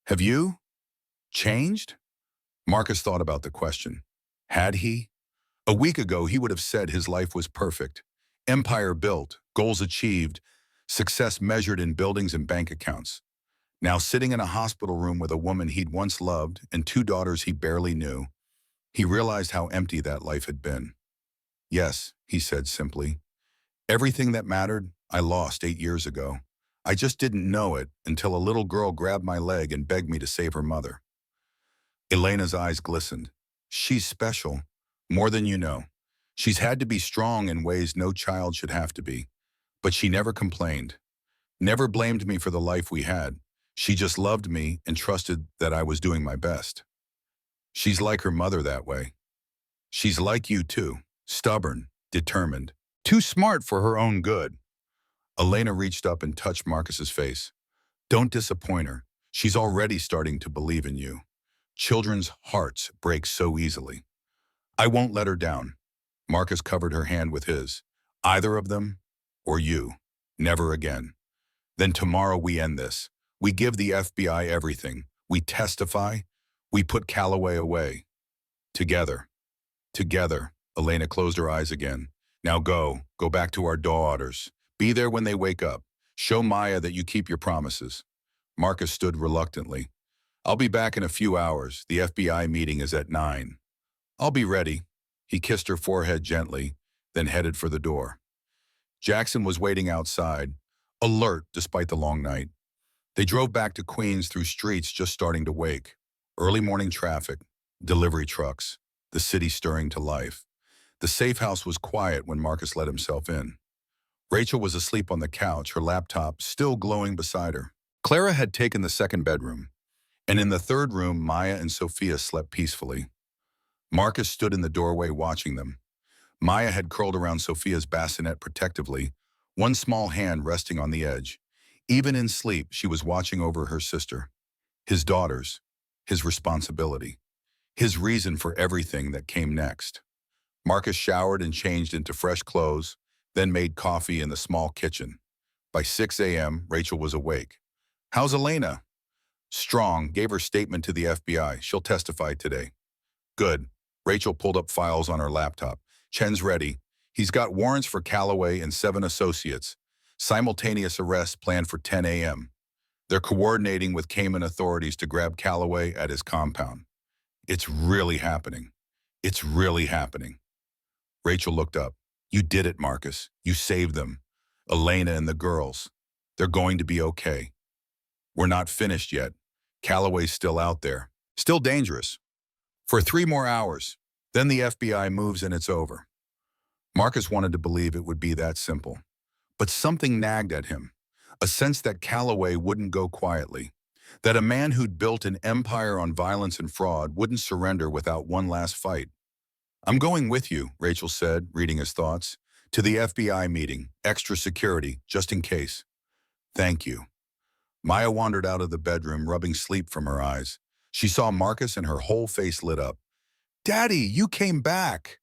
Have you? Changed? Marcus thought about the question. Had he? A week ago, he would have said his life was perfect. Empire built, goals achieved, success measured in buildings and bank accounts. Now sitting in a hospital room with a woman he'd once loved and two daughters he barely knew, he realized how empty that life had been. Yes, he said simply. Everything that mattered, I lost 8 years ago. I just didn't know it until a little girl grabbed my leg and begged me to save her mother. Elena's eyes glistened. She's special, more than you know. She's had to be strong in ways no child should have to be. But she never complained, never blamed me for the life we had. She just loved me and trusted that I was doing my best. She's like her mother that way. She's like you too, stubborn, determined, too smart for her own good. Elena reached up and touched Marcus's face. Don't disappoint her. She's already starting to believe in you. Children's hearts break so easily. I won't let her down. Marcus covered her hand with his. Either of them, or you. Never again. Then tomorrow we end this. We give the FBI everything. We testify. We put Calloway away. Together. Together. Elena closed her eyes again. Now go. Go back to our daughters. Be there when they wake up. Show Maya that you keep your promises. Marcus stood reluctantly. I'll be back in a few hours. The FBI meeting is at 9. I'll be ready. He kissed her forehead gently, then headed for the door. Jackson was waiting outside, alert despite the long night. They drove back to Queens through streets just starting to wake. Early morning traffic, delivery trucks, the city stirring to life. The safe house was quiet when Marcus let himself in. Rachel was asleep on the couch, her laptop still glowing beside her. Clara had taken the second bedroom, and in the third room, Maya and Sophia slept peacefully. Marcus stood in the doorway watching them. Maya had curled around Sophia's bassinet protectively, one small hand resting on the edge. Even in sleep, she was watching over her sister, his daughters, his responsibility, his reason for everything that came next. Marcus showered and changed into fresh clothes, then made coffee in the small kitchen. By 6 a.m., Rachel was awake. How's Elena? Strong, gave her statement to the FBI. She'll testify today. Good. Rachel pulled up files on her laptop. Chen's ready. He's got warrants for Calloway and 7 associates. Simultaneous arrests planned for 10 a.m. They're coordinating with Cayman authorities to grab Calloway at his compound. It's really happening. It's really happening. Rachel looked up. You did it, Marcus. You saved them. Elena and the girls. They're going to be okay. We're not finished yet. Calloway's still out there. Still dangerous. For 3 more hours. Then the FBI moves and it's over. Marcus wanted to believe it would be that simple. But something nagged at him. A sense that Calloway wouldn't go quietly. That a man who'd built an empire on violence and fraud wouldn't surrender without one last fight. I'm going with you, Rachel said, reading his thoughts. To the FBI meeting. Extra security, just in case. Thank you. Maya wandered out of the bedroom, rubbing sleep from her eyes. She saw Marcus and her whole face lit up. Daddy, you came back!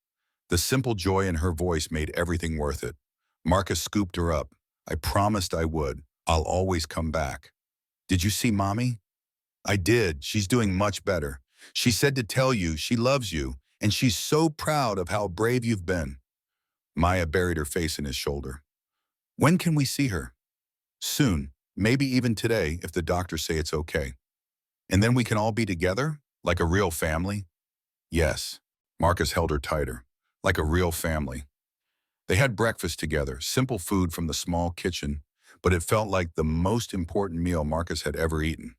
The simple joy in her voice made everything worth it. Marcus scooped her up. I promised I would. I'll always come back. Did you see Mommy? I did. She's doing much better. She said to tell you she loves you, and she's so proud of how brave you've been. Maya buried her face in his shoulder. When can we see her? Soon. Maybe even today, if the doctors say it's okay. And then we can all be together? Like a real family? Yes. Marcus held her tighter. Like a real family. They had breakfast together, simple food from the small kitchen, but it felt like the most important meal Marcus had ever eaten.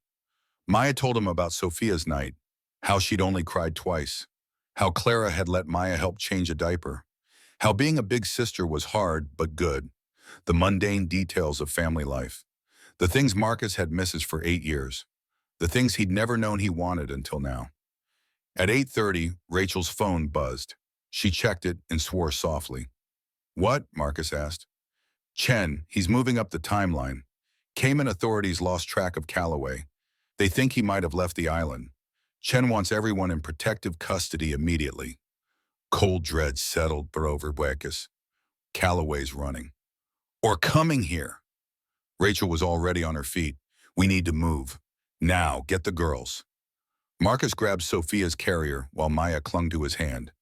Maya told him about Sophia's night, how she'd only cried twice, how Clara had let Maya help change a diaper, how being a big sister was hard but good, the mundane details of family life, the things Marcus had misses for 8 years, the things he'd never known he wanted until now. At 8:30, Rachel's phone buzzed. She checked it and swore softly. What? Marcus asked. Chen, he's moving up the timeline. Cayman authorities lost track of Calloway. They think he might have left the island. Chen wants everyone in protective custody immediately. Cold dread settled over Wacus. Calloway's running. Or coming here. Rachel was already on her feet. We need to move. Now, get the girls. Marcus grabbed Sophia's carrier while Maya clung to his hand.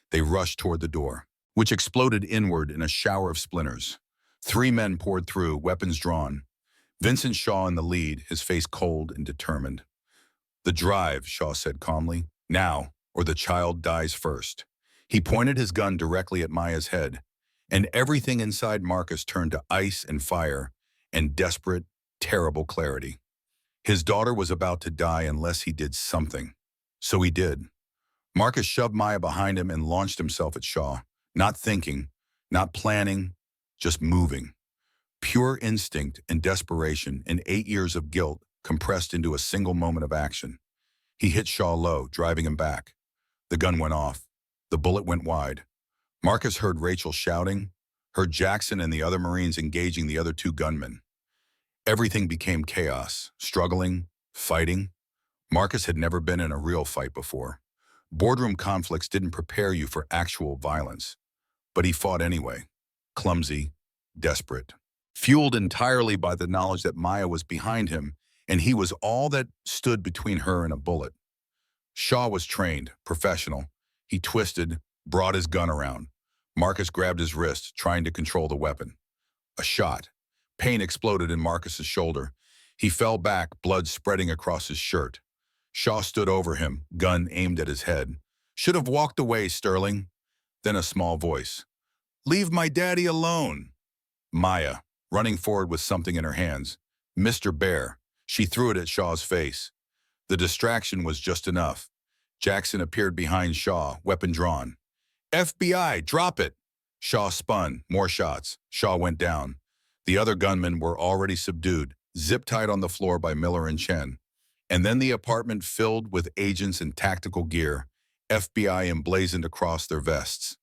They rushed toward the door, which exploded inward in a shower of splinters. 3 men poured through, weapons drawn. Vincent Shaw in the lead, his face cold and determined. The drive, Shaw said calmly. Now, or the child dies first. He pointed his gun directly at Maya's head, and everything inside Marcus turned to ice and fire and desperate, terrible clarity. His daughter was about to die unless he did something. So he did. Marcus shoved Maya behind him and launched himself at Shaw, not thinking, not planning, just moving. Pure instinct and desperation and 8 years of guilt compressed into a single moment of action. He hit Shaw low, driving him back. The gun went off. The bullet went wide. Marcus heard Rachel shouting, heard Jackson and the other Marines engaging the other 2 gunmen. Everything became chaos, struggling, fighting. Marcus had never been in a real fight before. Boardroom conflicts didn't prepare you for actual violence. But he fought anyway, clumsy, desperate. Fueled entirely by the knowledge that Maya was behind him, and he was all that stood between her and a bullet. Shaw was trained, professional. He twisted, brought his gun around. Marcus grabbed his wrist, trying to control the weapon. A shot. Pain exploded in Marcus's shoulder. He fell back, blood spreading across his shirt. Shaw stood over him, gun aimed at his head. Should have walked away, Sterling. Then a small voice. Leave my daddy alone. Maya, running forward with something in her hands. Mr. Bear. She threw it at Shaw's face. The distraction was just enough. Jackson appeared behind Shaw, weapon drawn. FBI, drop it! Shaw spun, more shots. Shaw went down. The other gunmen were already subdued, zip-tied on the floor by Miller and Chen. And then the apartment filled with agents in tactical gear, FBI emblazoned across their vests.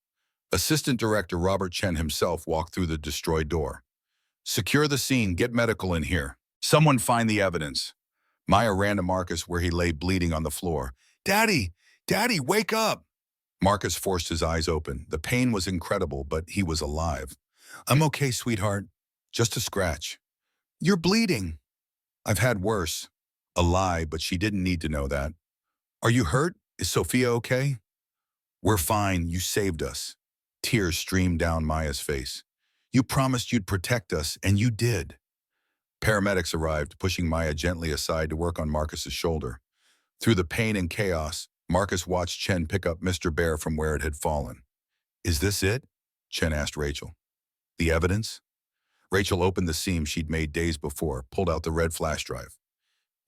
Assistant Director Robert Chen himself walked through the destroyed door. Secure the scene, get medical in here. Someone find the evidence. Maya ran to Marcus where he lay bleeding on the floor. Daddy! Daddy, wake up! Marcus forced his eyes open. The pain was incredible, but he was alive. I'm okay, sweetheart. Just a scratch. You're bleeding. I've had worse. A lie, but she didn't need to know that. Are you hurt? Is Sophia okay? We're fine. You saved us. Tears streamed down Maya's face. You promised you'd protect us, and you did. Paramedics arrived, pushing Maya gently aside to work on Marcus's shoulder. Through the pain and chaos, Marcus watched Chen pick up Mr. Bear from where it had fallen. Is this it? Chen asked Rachel. The evidence? Rachel opened the seam she'd made days before, pulled out the red flash drive.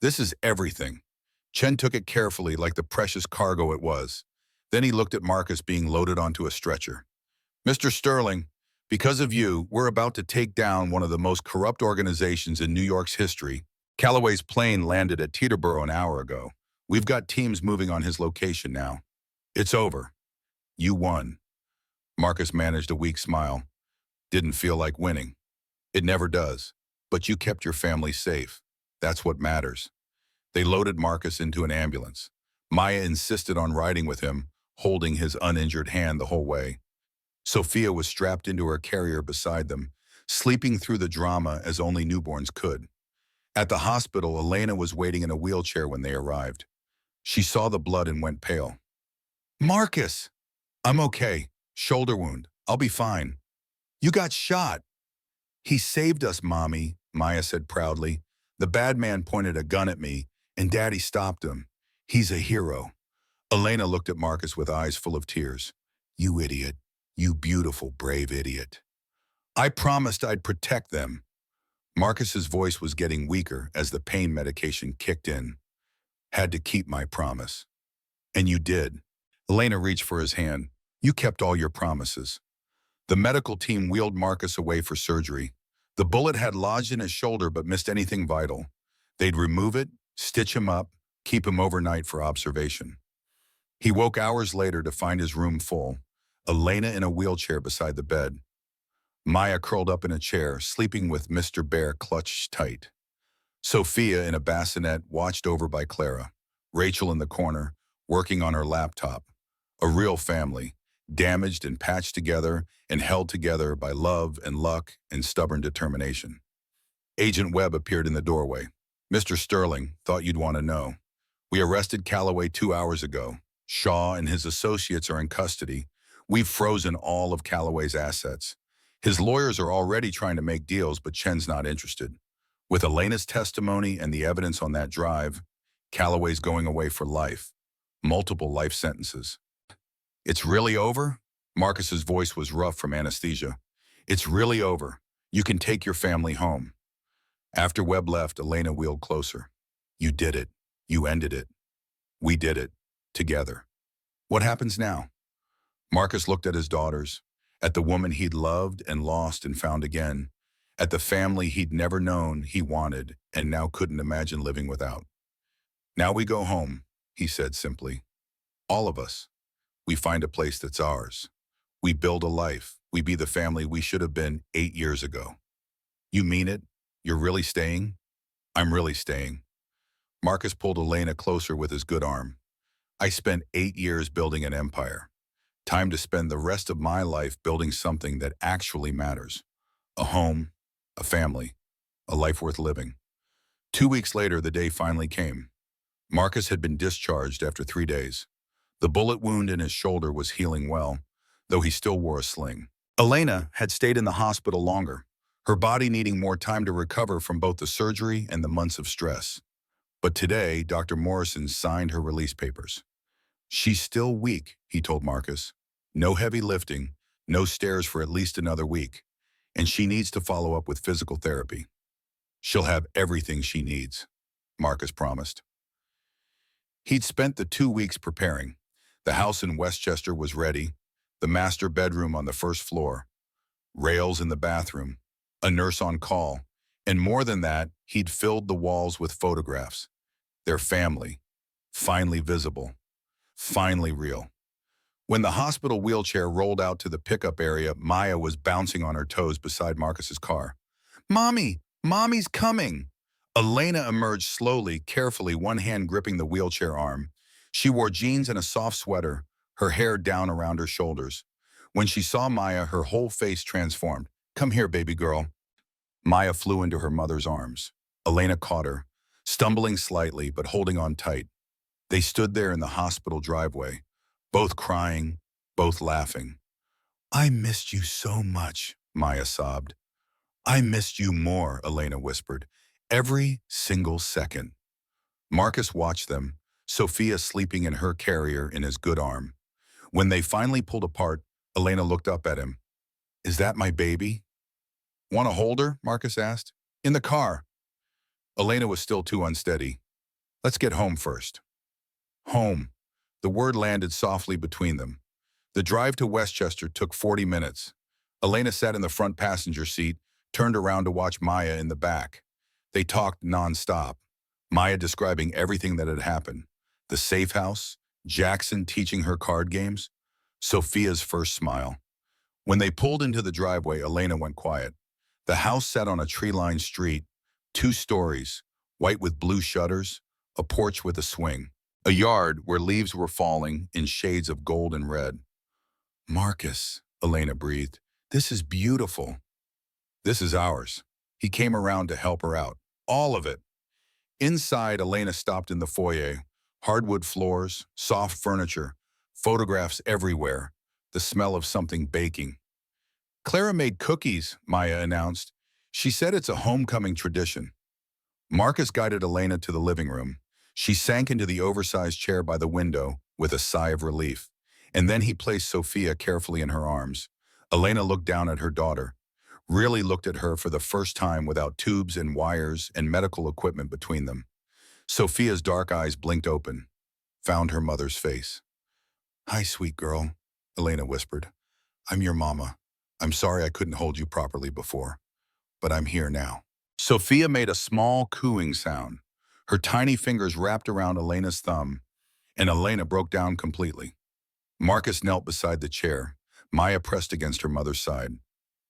This is everything. Chen took it carefully like the precious cargo it was. Then he looked at Marcus being loaded onto a stretcher. Mr. Sterling, because of you, we're about to take down one of the most corrupt organizations in New York's history. Calloway's plane landed at Teterboro an hour ago. We've got teams moving on his location now. It's over. You won. Marcus managed a weak smile. Didn't feel like winning. It never does. But you kept your family safe. That's what matters. They loaded Marcus into an ambulance. Maya insisted on riding with him, holding his uninjured hand the whole way. Sophia was strapped into her carrier beside them, sleeping through the drama as only newborns could. At the hospital, Elena was waiting in a wheelchair when they arrived. She saw the blood and went pale. Marcus! I'm okay. Shoulder wound. I'll be fine. You got shot. He saved us, Mommy, Maya said proudly. The bad man pointed a gun at me, and Daddy stopped him. He's a hero. Elena looked at Marcus with eyes full of tears. You idiot. You beautiful, brave idiot. I promised I'd protect them. Marcus's voice was getting weaker as the pain medication kicked in. Had to keep my promise. And you did. Elena reached for his hand. You kept all your promises. The medical team wheeled Marcus away for surgery. The bullet had lodged in his shoulder but missed anything vital. They'd remove it, stitch him up, keep him overnight for observation. He woke hours later to find his room full. Elena in a wheelchair beside the bed. Maya curled up in a chair, sleeping with Mr. Bear clutched tight. Sophia, in a bassinet, watched over by Clara. Rachel in the corner, working on her laptop. A real family, damaged and patched together and held together by love and luck and stubborn determination. Agent Webb appeared in the doorway. "Mr. Sterling, thought you'd want to know. We arrested Calloway 2 hours ago. Shaw and his associates are in custody. We've frozen all of Calloway's assets. His lawyers are already trying to make deals, but Chen's not interested. With Elena's testimony and the evidence on that drive, Calloway's going away for life. Multiple life sentences." "It's really over?" Marcus's voice was rough from anesthesia. "It's really over. You can take your family home." After Webb left, Elena wheeled closer. "You did it. You ended it. We did it. Together. What happens now?" Marcus looked at his daughters, at the woman he'd loved and lost and found again, at the family he'd never known he wanted and now couldn't imagine living without. "Now we go home," he said simply. "All of us. We find a place that's ours. We build a life. We be the family we should have been 8 years ago." "You mean it? You're really staying?" "I'm really staying." Marcus pulled Elena closer with his good arm. "I spent 8 years building an empire. Time to spend the rest of my life building something that actually matters. A home, a family, a life worth living." 2 weeks later, the day finally came. Marcus had been discharged after 3 days. The bullet wound in his shoulder was healing well, though he still wore a sling. Elena had stayed in the hospital longer, her body needing more time to recover from both the surgery and the months of stress. But today, Dr. Morrison signed her release papers. "She's still weak," he told Marcus. "No heavy lifting, no stairs for at least another week, and she needs to follow up with physical therapy." "She'll have everything she needs," Marcus promised. He'd spent the 2 weeks preparing. The house in Westchester was ready, the master bedroom on the first floor, rails in the bathroom, a nurse on call, and more than that, he'd filled the walls with photographs. Their family, finally visible, finally real. When the hospital wheelchair rolled out to the pickup area, Maya was bouncing on her toes beside Marcus's car. "Mommy! Mommy's coming!" Elena emerged slowly, carefully, one hand gripping the wheelchair arm. She wore jeans and a soft sweater, her hair down around her shoulders. When she saw Maya, her whole face transformed. "Come here, baby girl." Maya flew into her mother's arms. Elena caught her, stumbling slightly but holding on tight. They stood there in the hospital driveway, both crying, both laughing. "I missed you so much," Maya sobbed. "I missed you more," Elena whispered. "Every single second." Marcus watched them, Sophia sleeping in her carrier in his good arm. When they finally pulled apart, Elena looked up at him. "Is that my baby?" "Want to hold her?" Marcus asked. "In the car." Elena was still too unsteady. "Let's get home first." Home. The word landed softly between them. The drive to Westchester took 40 minutes. Elena sat in the front passenger seat, turned around to watch Maya in the back. They talked nonstop, Maya describing everything that had happened. The safe house, Jackson teaching her card games, Sophia's first smile. When they pulled into the driveway, Elena went quiet. The house sat on a tree-lined street, 2 stories, white with blue shutters, a porch with a swing, a yard where leaves were falling in shades of gold and red. "Marcus," Elena breathed, "this is beautiful." "This is ours." He came around to help her out. All of it. Inside, Elena stopped in the foyer. Hardwood floors, soft furniture, photographs everywhere, the smell of something baking. "Clara made cookies," Maya announced. "She said it's a homecoming tradition." Marcus guided Elena to the living room. She sank into the oversized chair by the window with a sigh of relief, and then he placed Sophia carefully in her arms. Elena looked down at her daughter, really looked at her for the first time without tubes and wires and medical equipment between them. Sophia's dark eyes blinked open, found her mother's face. "Hi, sweet girl," Elena whispered. "I'm your mama. I'm sorry I couldn't hold you properly before, but I'm here now." Sophia made a small cooing sound. Her tiny fingers wrapped around Elena's thumb, and Elena broke down completely. Marcus knelt beside the chair. Maya pressed against her mother's side.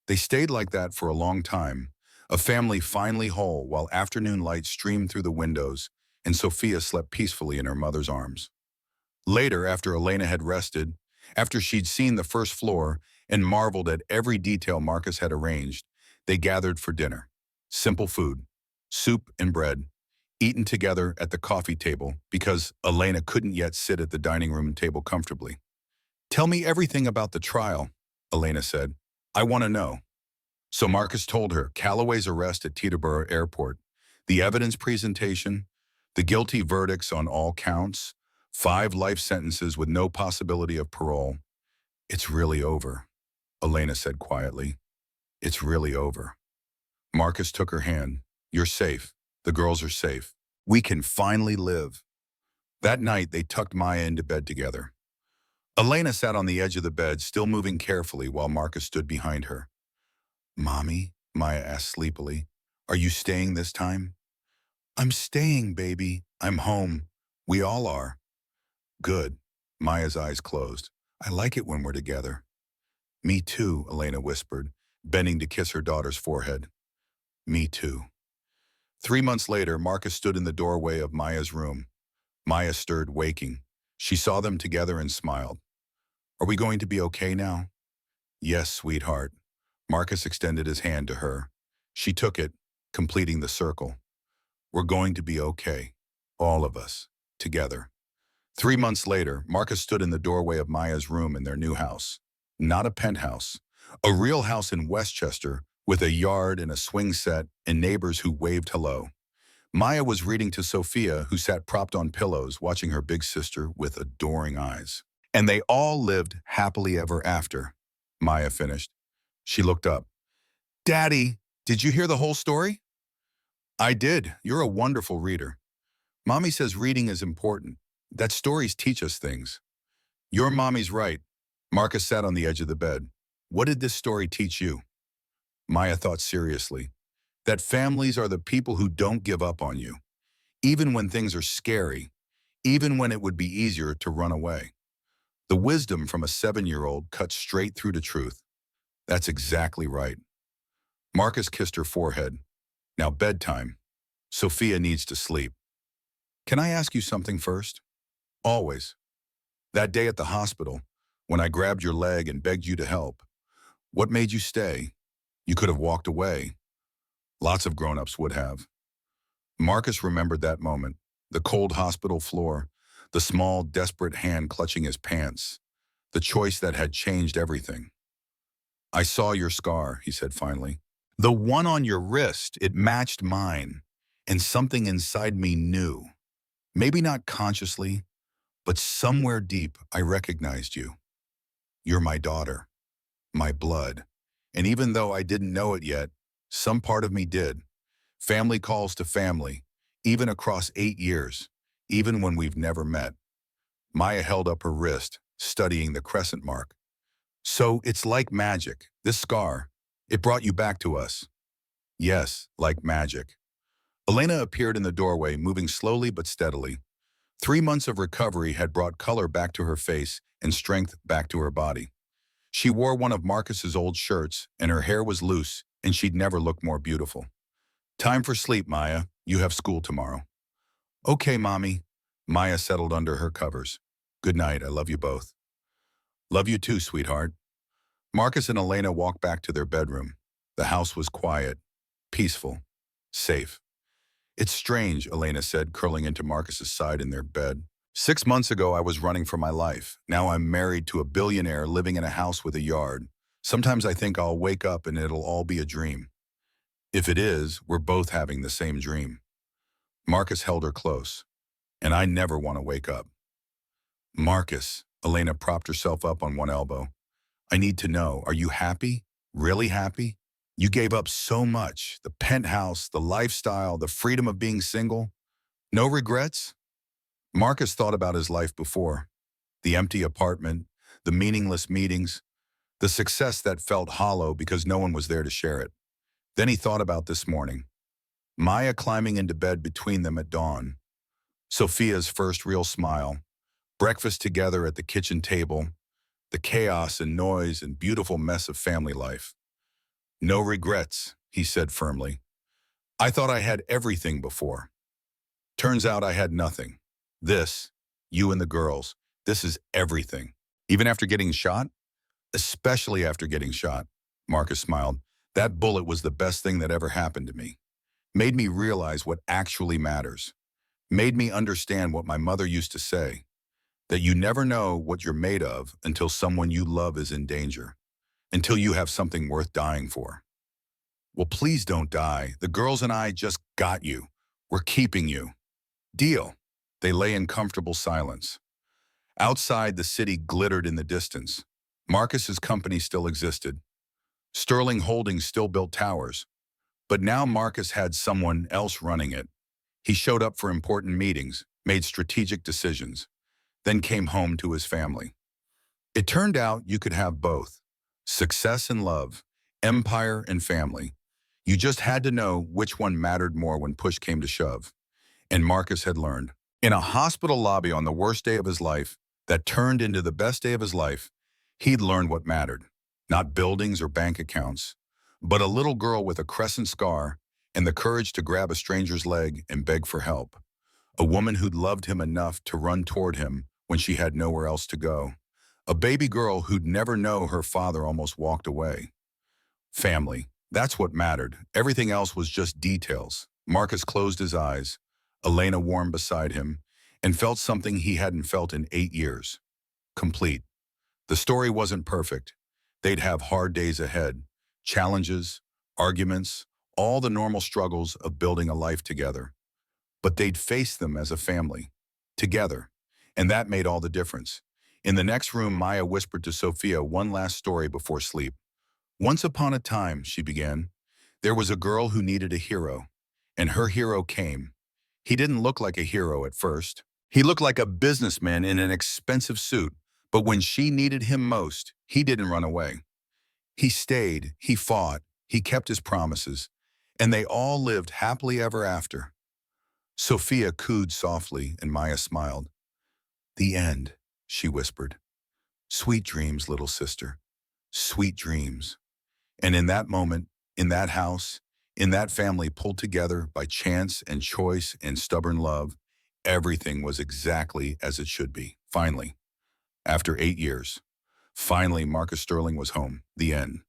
They stayed like that for a long time, a family finally whole while afternoon light streamed through the windows and Sophia slept peacefully in her mother's arms. Later, after Elena had rested, after she'd seen the first floor and marveled at every detail Marcus had arranged, they gathered for dinner. Simple food, soup and bread, eaten together at the coffee table because Elena couldn't yet sit at the dining room table comfortably. "Tell me everything about the trial," Elena said. "I want to know." So Marcus told her Calloway's arrest at Teterboro Airport, the evidence presentation, the guilty verdicts on all counts, 5 life sentences with no possibility of parole. "It's really over," Elena said quietly. "It's really over." Marcus took her hand. "You're safe. The girls are safe. We can finally live." That night, they tucked Maya into bed together. Elena sat on the edge of the bed, still moving carefully while Marcus stood behind her. "Mommy," Maya asked sleepily, "are you staying this time?" "I'm staying, baby. I'm home. We all are." "Good." Maya's eyes closed. "I like it when we're together." "Me too," Elena whispered, bending to kiss her daughter's forehead. "Me too." 3 months later, Marcus stood in the doorway of Maya's room. Maya stirred, waking. She saw them together and smiled. "Are we going to be okay now?" "Yes, sweetheart." Marcus extended his hand to her. She took it, completing the circle. "We're going to be okay. All of us. Together." 3 months later, Marcus stood in the doorway of Maya's room in their new house. Not a penthouse. A real house in Westchester with a yard and a swing set and neighbors who waved hello. Maya was reading to Sophia, who sat propped on pillows, watching her big sister with adoring eyes. "And they all lived happily ever after," Maya finished. She looked up. "Daddy, did you hear the whole story?" "I did. You're a wonderful reader. Mommy says reading is important, that stories teach us things." "Your mommy's right." Marcus sat on the edge of the bed. "What did this story teach you?" Maya thought seriously. "That families are the people who don't give up on you, even when things are scary, even when it would be easier to run away." The wisdom from a 7-year-old cut straight through to truth. "That's exactly right." Marcus kissed her forehead. "Now bedtime. Sophia needs to sleep. Can I ask you something first?" "Always." "That day at the hospital, when I grabbed your leg and begged you to help, what made you stay? You could have walked away. Lots of grown-ups would have." Marcus remembered that moment, the cold hospital floor, the small, desperate hand clutching his pants, the choice that had changed everything. "I saw your scar," he said finally. "The one on your wrist, it matched mine, and something inside me knew. Maybe not consciously, but somewhere deep I recognized you. You're my daughter, my blood. And even though I didn't know it yet, some part of me did. Family calls to family, even across 8 years, even when we've never met." Maya held up her wrist, studying the crescent mark. "So it's like magic, this scar. It brought you back to us." "Yes, like magic." Elena appeared in the doorway, moving slowly but steadily. 3 months of recovery had brought color back to her face and strength back to her body. She wore one of Marcus's old shirts, and her hair was loose, and she'd never looked more beautiful. "Time for sleep, Maya. You have school tomorrow." "Okay, Mommy." Maya settled under her covers. "Good night. I love you both." "Love you too, sweetheart." Marcus and Elena walked back to their bedroom. The house was quiet, peaceful, safe. "It's strange," Elena said, curling into Marcus's side in their bed. "6 months ago, I was running for my life. Now I'm married to a billionaire living in a house with a yard. Sometimes I think I'll wake up and it'll all be a dream. If it is, we're both having the same dream." Marcus held her close. "And I never want to wake up." "Marcus," Elena propped herself up on one elbow. "I need to know, are you happy? Really happy? You gave up so much, the penthouse, the lifestyle, the freedom of being single. No regrets?" Marcus thought about his life before. The empty apartment, the meaningless meetings, the success that felt hollow because no one was there to share it. Then he thought about this morning. Maya climbing into bed between them at dawn. Sophia's first real smile. Breakfast together at the kitchen table. The chaos and noise and beautiful mess of family life. No regrets, he said firmly. I thought I had everything before. Turns out I had nothing. This, you and the girls, this is everything. Even after getting shot? Especially after getting shot. Marcus smiled. That bullet was the best thing that ever happened to me. Made me realize what actually matters. Made me understand what my mother used to say, that you never know what you're made of until someone you love is in danger, until you have something worth dying for. Well, please don't die. The girls and I just got you. We're keeping you. Deal. They lay in comfortable silence. Outside, the city glittered in the distance. Marcus's company still existed. Sterling Holdings still built towers. But now Marcus had someone else running it. He showed up for important meetings, made strategic decisions, then came home to his family. It turned out you could have both. Success and love, empire and family. You just had to know which one mattered more when push came to shove. And Marcus had learned. In a hospital lobby on the worst day of his life, that turned into the best day of his life, he'd learned what mattered. Not buildings or bank accounts, but a little girl with a crescent scar and the courage to grab a stranger's leg and beg for help. A woman who'd loved him enough to run toward him when she had nowhere else to go. A baby girl who'd never know her father almost walked away. Family. That's what mattered. Everything else was just details. Marcus closed his eyes. Elena warmed beside him and felt something he hadn't felt in 8 years. Complete. The story wasn't perfect. They'd have hard days ahead. Challenges, arguments, all the normal struggles of building a life together. But they'd face them as a family. Together. And that made all the difference. In the next room, Maya whispered to Sophia one last story before sleep. Once upon a time, she began, there was a girl who needed a hero. And her hero came. He didn't look like a hero at first. He looked like a businessman in an expensive suit. But when she needed him most, he didn't run away. He stayed, he fought, he kept his promises. And they all lived happily ever after. Sophia cooed softly, and Maya smiled. The end, she whispered. Sweet dreams, little sister. Sweet dreams. And in that moment, in that house, in that family pulled together by chance and choice and stubborn love, everything was exactly as it should be. Finally, after 8 years, finally Marcus Sterling was home. The end.